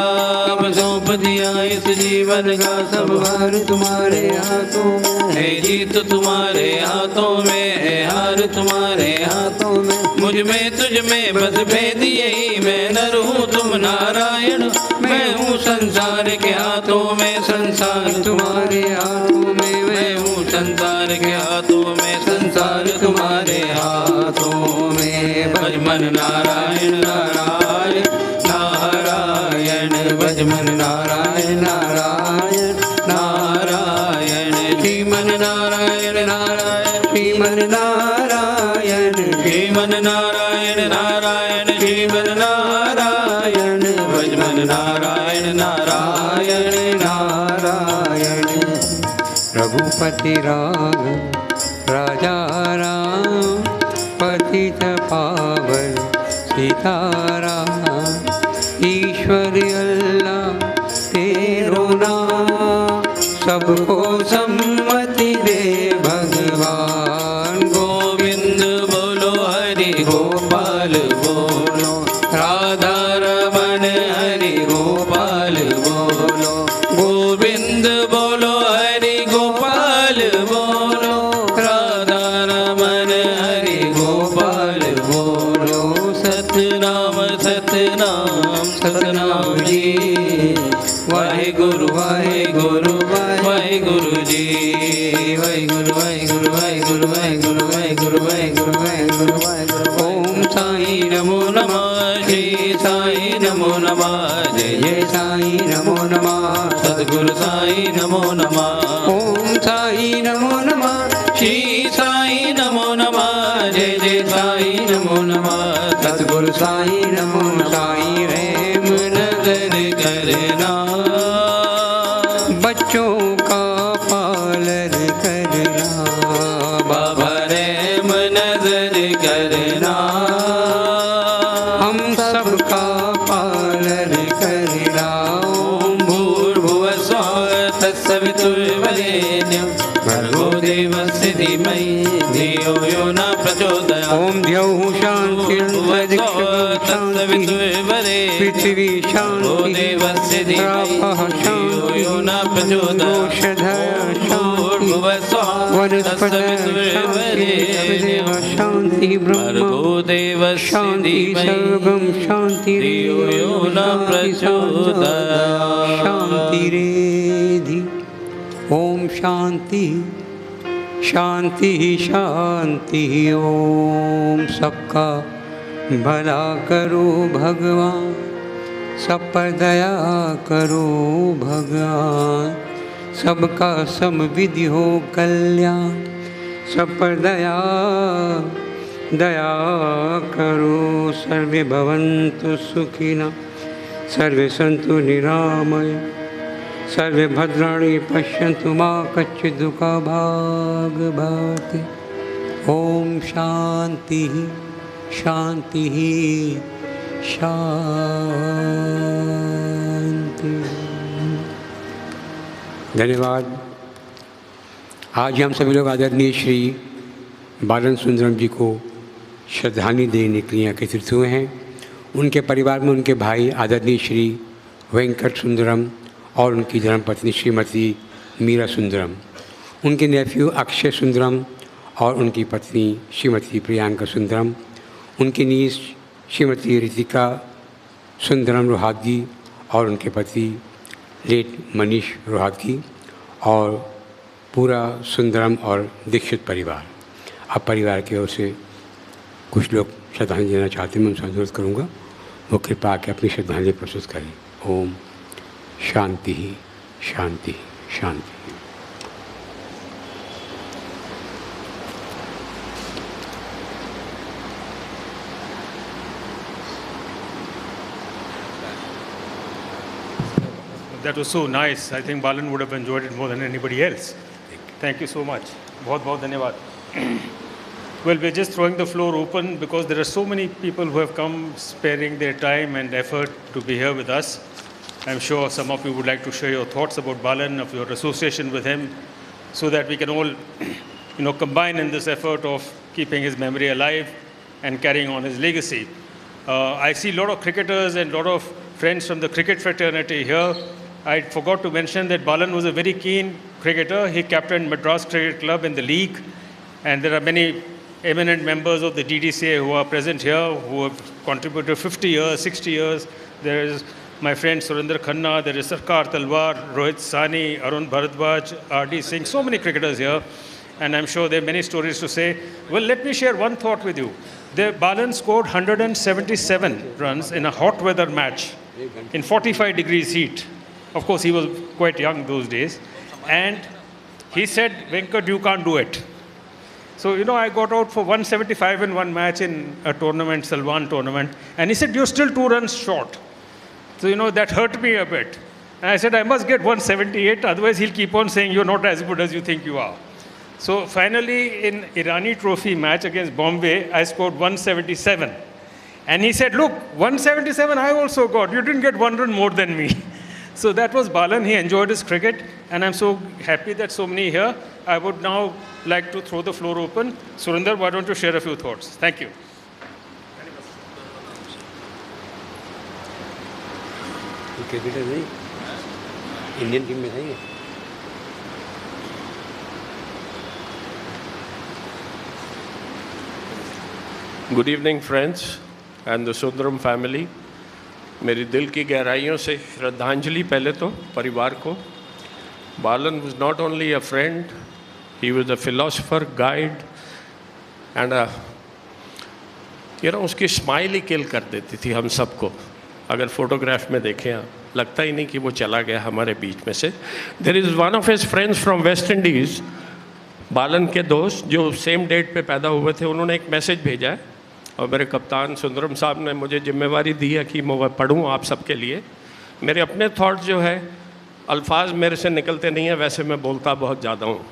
अब सौंप दिया इस जीवन का सब भार तुम्हारे हाथों में है। जीत तुम्हारे हाथों में है, हार तुम्हारे हाथों में। मुझ में तुझ में बस भेद यही, मैं नर हूँ तुम नारायण, मैं हूँ संसार के हाथों में, संसार तुम्हारे हाथों में। मैं हूँ संसार के हाथों में, संसार तुम्हारे हाथों में। भज मन नारायण नारायण नारायण, भज मन नारायण नारायण नारायण। श्रीमन नारायण नारायण, श्रीमन नारायण, श्रीमन नारायण नारायण, श्रीमन नारायण। भज मन नारायण नारायण नारायण। रघुपति राघव राजा राम, पतित पावन सीताराम। ईश्वर अल्लाह तेरो नाम, सबको सम्मति दे भगवान। गोविंद बोलो हरि गोपाल बोलो, राधा रमन हरि गोपाल बोलो। गोविंद बोलो हरि गोपाल बोलो, राधा रमन वाहेगुरु वाहेगुरु वाहेगुरु वाहेगुरु वाहेगुरु वाहेगुरु वाहेगुरु। ओम साई नमो नमः, श्री साई नमो नमः, जय जय साई नमो नमः, सद्गुरु साई नमो नमः। ओम साई नमो नमः, श्री साई नमो नमः, जय जय साई नमो नमः, सद्गुरु साई नमो नमः। साई रहम नजर करना, बच्चों का पालन करना, बाबा रहम नजर करना, हम सबका पालन करना। ओम भूर्भुवः स्वः तत्सवितुर्वरेण्यं भर्गो देवस्य धीमहि धियो यो न प्रचोदयात्। ओम द्यौः पृथ्वी शांति, रापः शांति, वनस्पतयः शांति, ब्रह्म शांति, सर्वं शांति, शांतिरेधि। ओम शांति शांति शांति। ओम सबका भला करो भगवान, सब पर दया करो भगवान, सबका समविधि हो कल्याण, सब पर दया दया करो। सर्वे भवन्तु सुखिनः, सर्वे सन्तु निरामया, सर्वे भद्राणि पश्यन्तु मा कश्चित् दुःखभाग् भवति। ओम शांति शांति शांति। धन्यवाद। आज हम सभी लोग आदरणीय श्री बालन सुंदरम जी को श्रद्धांजलि देने के लिए एकत्रित हुए हैं। उनके परिवार में उनके भाई आदरणीय श्री वेंकट सुंदरम और उनकी धर्मपत्नी श्रीमती मीरा सुंदरम, उनके नेफ्यू अक्षय सुंदरम और उनकी पत्नी श्रीमती प्रियंका सुंदरम, उनकी नीस श्रीमती रितिका सुंदरम रोहातगी और उनके पति लेट मनीष रोहातगी और पूरा सुंदरम और दीक्षित परिवार। अब परिवार की ओर से कुछ लोग श्रद्धांजलि देना चाहते हैं, मैं उनसे अनुरोध करूँगा वो कृपा के अपनी श्रद्धांजलि प्रस्तुत करें। ओम शांति शांति शांति। That was so nice. I think Balan would have enjoyed it more than anybody else. Thank you so much. बहुत धन्यवाद. Well, we're just throwing the floor open because there are so many people who have come sparing their time and effort to be here with us. I'm sure some of you would like to share your thoughts about Balan, of your association with him, so that we can all, combine in this effort of keeping his memory alive and carrying on his legacy. I see a lot of cricketers and a lot of friends from the cricket fraternity here. I forgot to mention that Balan was a very keen cricketer. He captained Madras Cricket Club in the league, and there are many eminent members of the DDCA who are present here who have contributed 50 years, 60 years. There is my friend Surinder Khanna, there is Sarkar Talwar, Rohit Sani, Arun Bharadwaj, R.D. Singh, so many cricketers here, and I'm sure there are many stories to say. Well, let me share one thought with you. Balan scored 177 runs in a hot weather match in 45 degrees heat. Of course, he was quite young those days. And he said, Venkat, you can't do it. So, I got out for 175 in one match in a tournament, Salwan tournament. And he said, you're still 2 runs short. So, that hurt me a bit. And I said, I must get 178, otherwise he'll keep on saying you're not as good as you think you are. So finally, in Irani Trophy match against Bombay, I scored 177. And he said, look, 177 I also got. You didn't get 1 run more than me. So that was Balan. He enjoyed his cricket. And I'm so happy that so many here. I would now like to throw the floor open. Surinder, why don't you share a few thoughts? Thank you. Indian team में था ये. Good evening, friends and the Sundaram family. मेरी दिल की गहराइयों से श्रद्धांजलि पहले तो परिवार को. Balan was not only a friend, He was a philosopher, guide, and उसकी स्माइल ही किल कर देती थी हम सबको. अगर फोटोग्राफ में देखें आप, लगता ही नहीं कि वो चला गया हमारे बीच में से. There is one of his friends from West Indies, Balan के दोस्त जो सेम डेट पे पैदा हुए थे, उन्होंने एक मैसेज भेजा है और मेरे कप्तान सुंदरम साहब ने मुझे जिम्मेवारी दी है कि मैं पढ़ूँ आप सबके लिए. मेरे अपने थॉट जो है, अल्फाज मेरे से निकलते नहीं है, वैसे मैं बोलता बहुत ज़्यादा हूँ.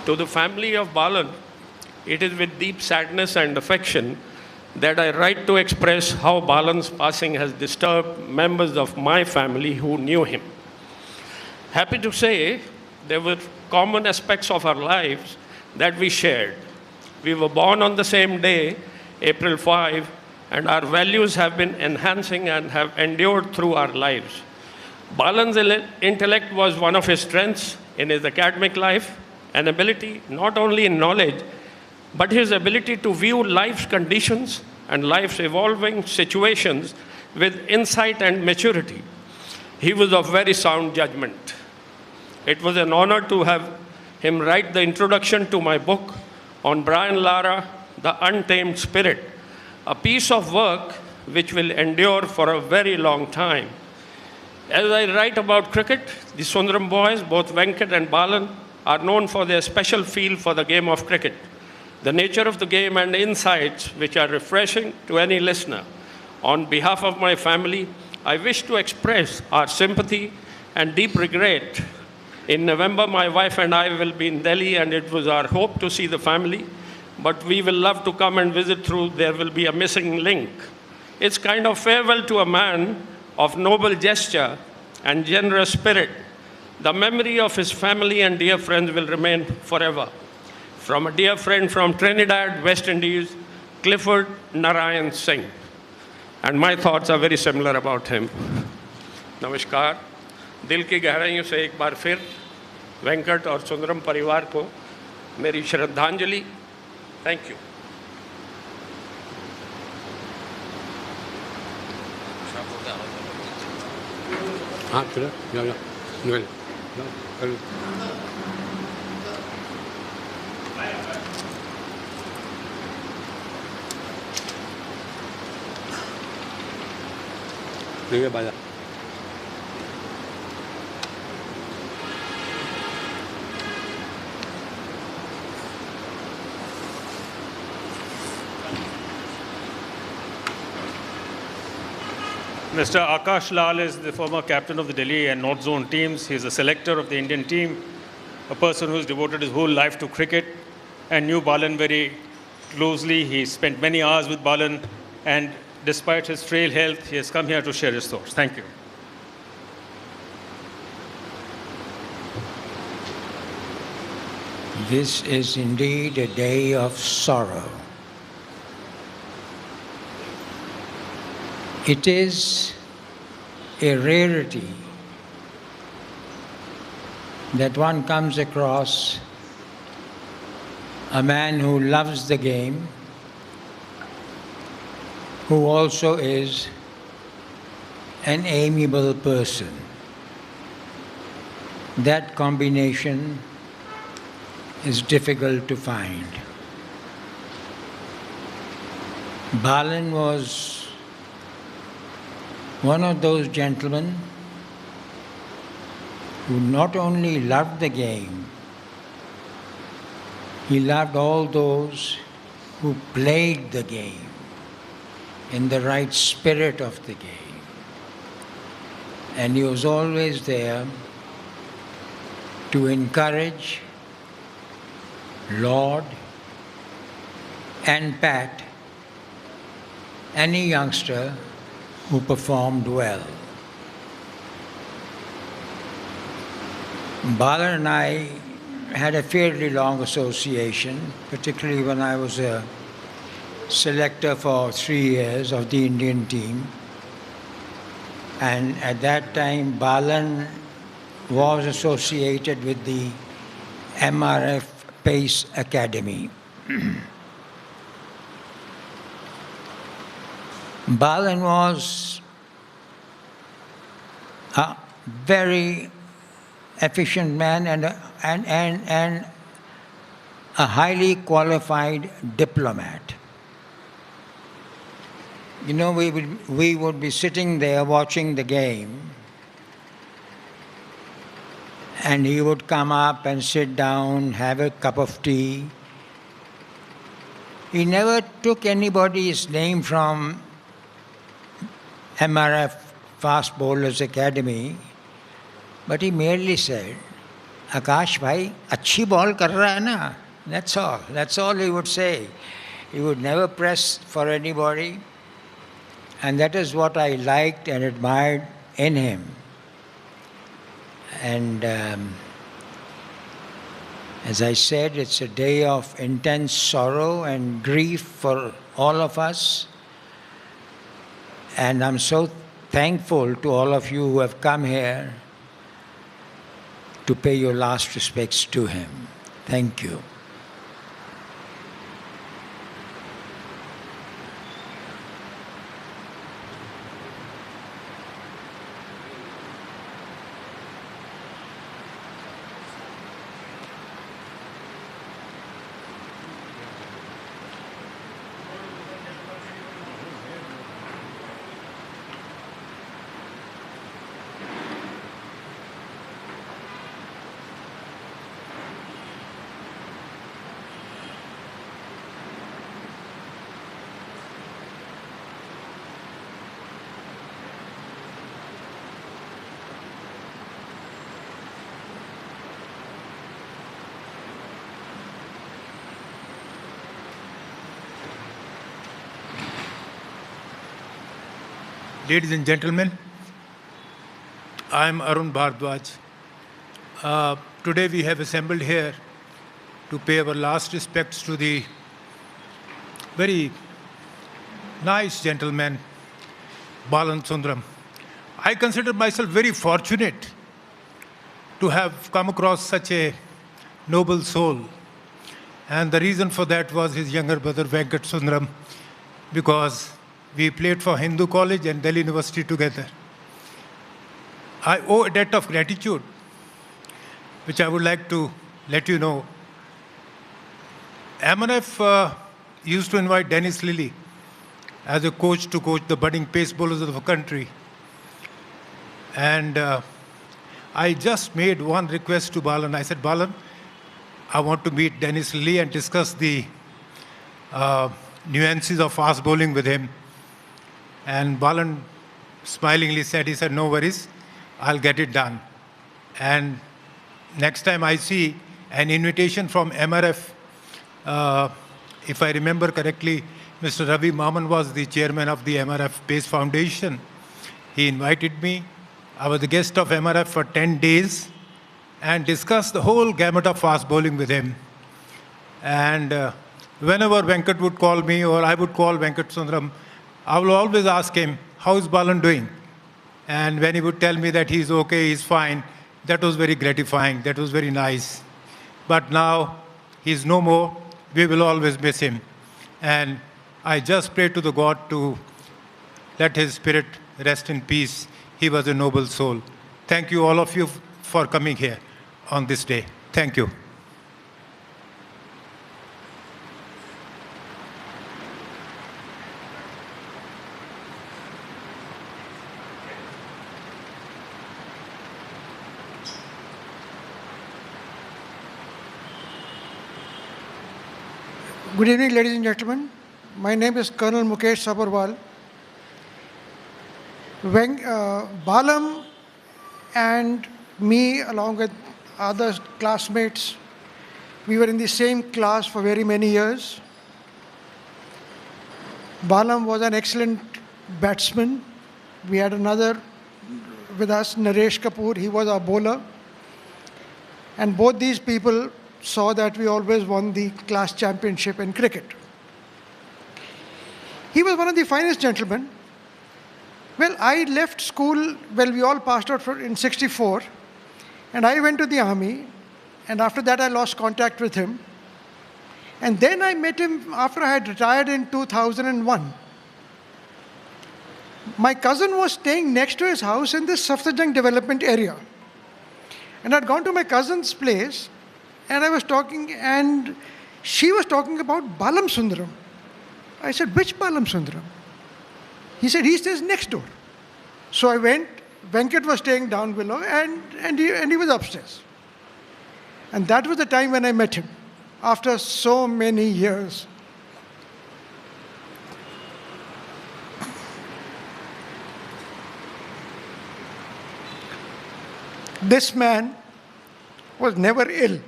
To the family of Balan, it is with deep sadness and affection that I write to express how Balan's passing has disturbed members of my family who knew him. Happy to say, there were common aspects of our lives that we shared. We were born on the same day, April 5, and our values have been enhancing and have endured through our lives. Balan's intellect was one of his strengths in his academic life, an ability not only in knowledge, but his ability to view life's conditions and life's evolving situations with insight and maturity. He was of very sound judgment. It was an honor to have him write the introduction to my book on Brian Lara, The Untamed Spirit, a piece of work which will endure for a very long time. As I write about cricket, the Sundaram boys, both Venkat and Balan, are known for their special feel for the game of cricket, the nature of the game and insights which are refreshing to any listener. On behalf of my family, I wish to express our sympathy and deep regret. In November, my wife and I will be in Delhi, and it was our hope to see the family, but we will love to come and visit through there will be a missing link. It's kind of farewell to a man of noble gesture and generous spirit. The memory of his family and dear friends will remain forever. From a dear friend from Trinidad, West Indies, Clifford Narayan Singh. And my thoughts are very similar about him. नमस्कार. दिल की गहराइयों से एक बार फिर वेंकट और सुंदरम परिवार को मेरी श्रद्धांजलि. Thank you. हाँ चलो जाओ जाओ निकल जाओ करो. ठीक है बाजा. Mr. Akash Lal is the former captain of the Delhi and North Zone teams. He is a selector of the Indian team, a person who has devoted his whole life to cricket and knew Balan very closely. He spent many hours with Balan, and despite his frail health, he has come here to share his thoughts. Thank you. This is indeed a day of sorrow. It is a rarity that one comes across a man who loves the game, who also is an amiable person. That combination is difficult to find. Balan was one of those gentlemen who not only loved the game, he loved all those who played the game in the right spirit of the game. And he was always there to encourage, laud, and pat any youngster who performed well. Balan and I had a fairly long association, particularly when I was a selector for 3 years of the Indian team. And at that time, Balan was associated with the MRF Pace Academy. Balan was a very efficient man and a highly qualified diplomat. You know, we would be sitting there watching the game, and he would come up and sit down, have a cup of tea. He never took anybody's name from MRF Fast Bowlers Academy, but he merely said, Akash bhai, achhi ball kar raha hai na? That's all. That's all he would say. He would never press for anybody. And that is what I liked and admired in him. And as I said, it's a day of intense sorrow and grief for all of us. And I'm so thankful to all of you who have come here to pay your last respects to him. Thank you. Ladies and gentlemen, I am Arun Bhardwaj. Today we have assembled here to pay our last respects to the very nice gentleman, Balan Sundaram. I consider myself very fortunate to have come across such a noble soul. And the reason for that was his younger brother, Venkat Sundaram, because we played for Hindu College and Delhi University together. I owe a debt of gratitude, which I would like to let you know. MNF used to invite Dennis Lilly as a coach to coach the budding pace bowlers of the country. And I just made one request to Balan. I said, Balan, I want to meet Dennis Lilly and discuss the nuances of fast bowling with him. And Balan smilingly said, he said, no worries, I'll get it done. And next time I see an invitation from MRF, if I remember correctly, Mr. Ravi Maman was the chairman of the MRF Pace Foundation. He invited me. I was the guest of MRF for 10 days and discussed the whole gamut of fast bowling with him. And whenever Venkat would call me or I would call Venkat Sundaram, I will always ask him, how is Balan doing? And when he would tell me that he's okay, he's fine, that was very gratifying, that was very nice. But now he's no more, we will always miss him. And I just pray to the God to let his spirit rest in peace. He was a noble soul. Thank you all of you for coming here on this day. Thank you. Good evening, ladies and gentlemen. My name is Colonel Mukesh Sabarwal. When Balam and me, along with other classmates, we were in the same class for very many years. Balam was an excellent batsman. We had another with us, Naresh Kapoor. He was our bowler. And both these people saw that we always won the class championship in cricket. He was one of the finest gentlemen. Well, I left school, we all passed out in 64, and I went to the army, and after that I lost contact with him. And then I met him after I had retired in 2001. My cousin was staying next to his house in this Safdarjung development area. And I'd gone to my cousin's place, and I was talking, and she was talking about Balan Sundaram. I said, which Balan Sundaram? He said, he stays next door. So I went. Venkat was staying down below, and he was upstairs. And that was the time when I met him, after so many years. This man was never ill.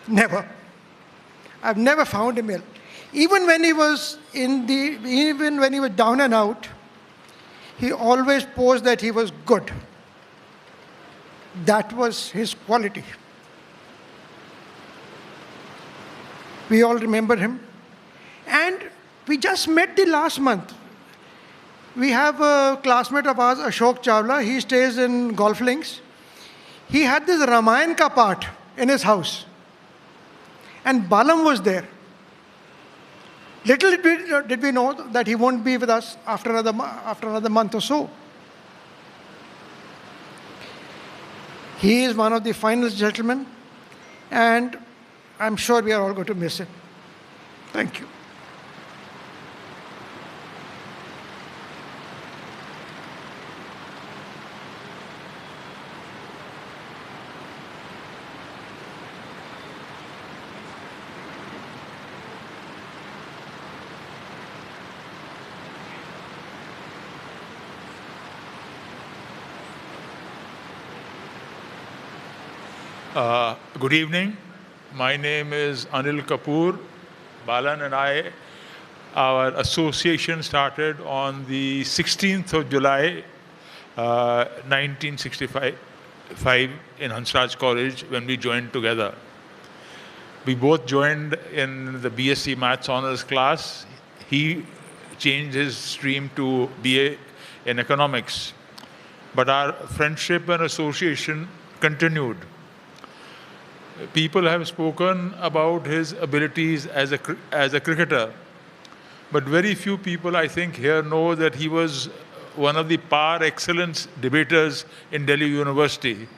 Never. I've never found him ill. Even when he was down and out, he always posed that he was good. That was his quality. We all remember him. And we just met the last month. We have a classmate of ours, Ashok Chawla. He stays in Golf Links. He had this Ramayan ka part in his house. And Balam was there. Little did we know that he won't be with us after another month or so. He is one of the finest gentlemen, and I'm sure we are all going to miss him. Thank you. Good evening. My name is Anil Kapoor. Balan and I, our association started on the 16th of July, 1965 in Hansraj College when we joined together. We both joined in the BSc Maths Honours class. He changed his stream to BA in Economics. But our friendship and association continued. People have spoken about his abilities as a cricketer, but very few people, I think, here know that he was one of the par excellence debaters in Delhi University.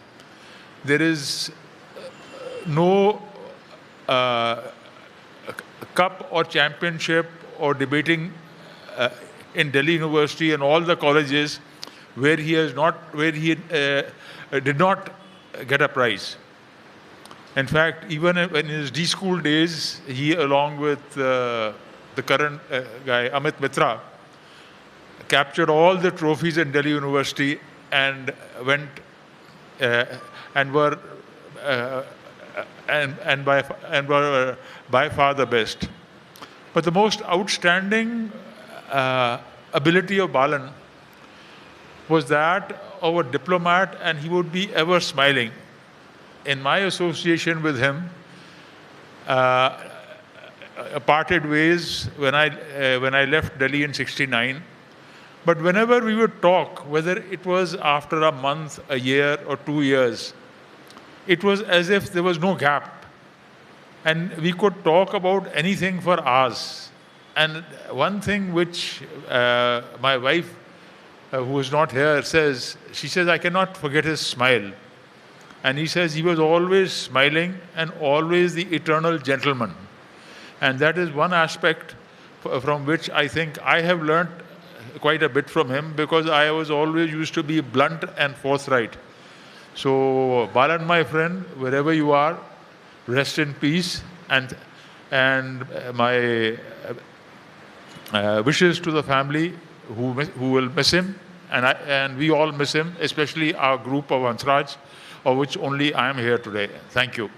There is no cup or championship or debating in Delhi University and all the colleges where he did not get a prize. In fact, even in his D school days, he, along with the current guy, Amit Mitra, captured all the trophies in Delhi University and went and were by far the best. But the most outstanding ability of Balan was that of a diplomat, and he would be ever smiling. In my association with him, parted ways when I left Delhi in '69. But whenever we would talk, whether it was after a month, a year, or 2 years, it was as if there was no gap. And we could talk about anything for hours. And one thing which my wife, who is not here, says, she says, I cannot forget his smile. And he says he was always smiling and always the eternal gentleman. And that is one aspect from which I think I have learnt quite a bit from him, because I was always used to be blunt and forthright. So, Balan, my friend, wherever you are, rest in peace, and my wishes to the family who will miss him, and we all miss him, especially our group of Hansraj, of which only I am here today. Thank you.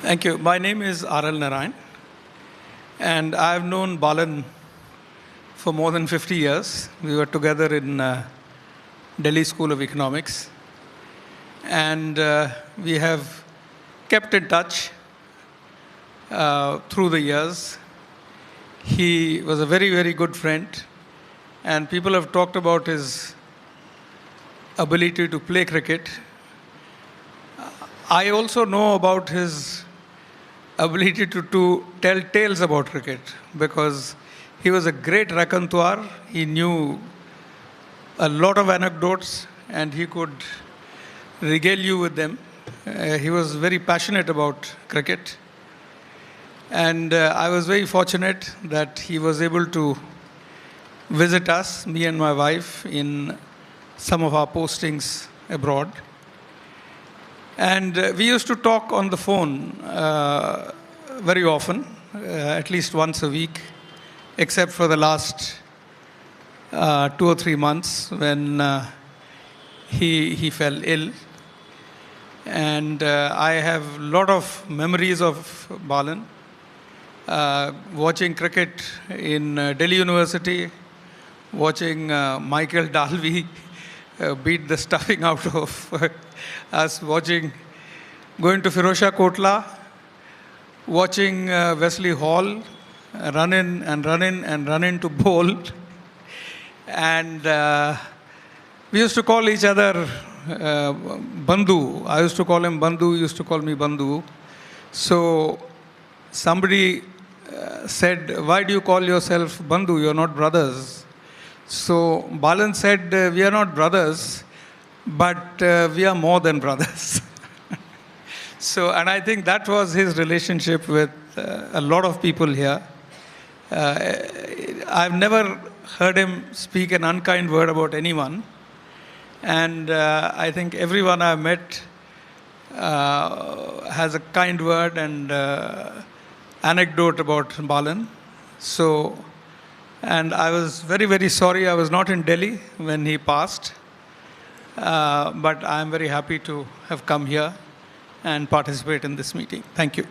Thank you. My name is R.L. Narayan, and I've known Balan for more than 50 years. We were together in Delhi School of Economics, and we have kept in touch through the years. He was a very, very good friend, and people have talked about his ability to play cricket. I also know about his ability to tell tales about cricket, because he was a great raconteur. He knew a lot of anecdotes and he could regale you with them. He was very passionate about cricket. And I was very fortunate that he was able to visit us, me and my wife, in some of our postings abroad. And we used to talk on the phone very often, at least once a week, except for the last 2 or 3 months when he fell ill. And I have a lot of memories of Balan. Watching cricket in Delhi University, watching Michael Dalby beat the stuffing out of us, going to Firozshah Kotla, watching Wesley Hall run in to bowl. And we used to call each other Bandhu. I used to call him Bandhu, he used to call me Bandhu. So somebody said, why do you call yourself Bandhu? You're not brothers. So Balan said, we are not brothers, but we are more than brothers. So, and I think that was his relationship with a lot of people here. I've never heard him speak an unkind word about anyone. And I think everyone I've met has a kind word and anecdote about Balan. So, and I was very, very sorry I was not in Delhi when he passed. But I'm very happy to have come here and participate in this meeting. Thank you.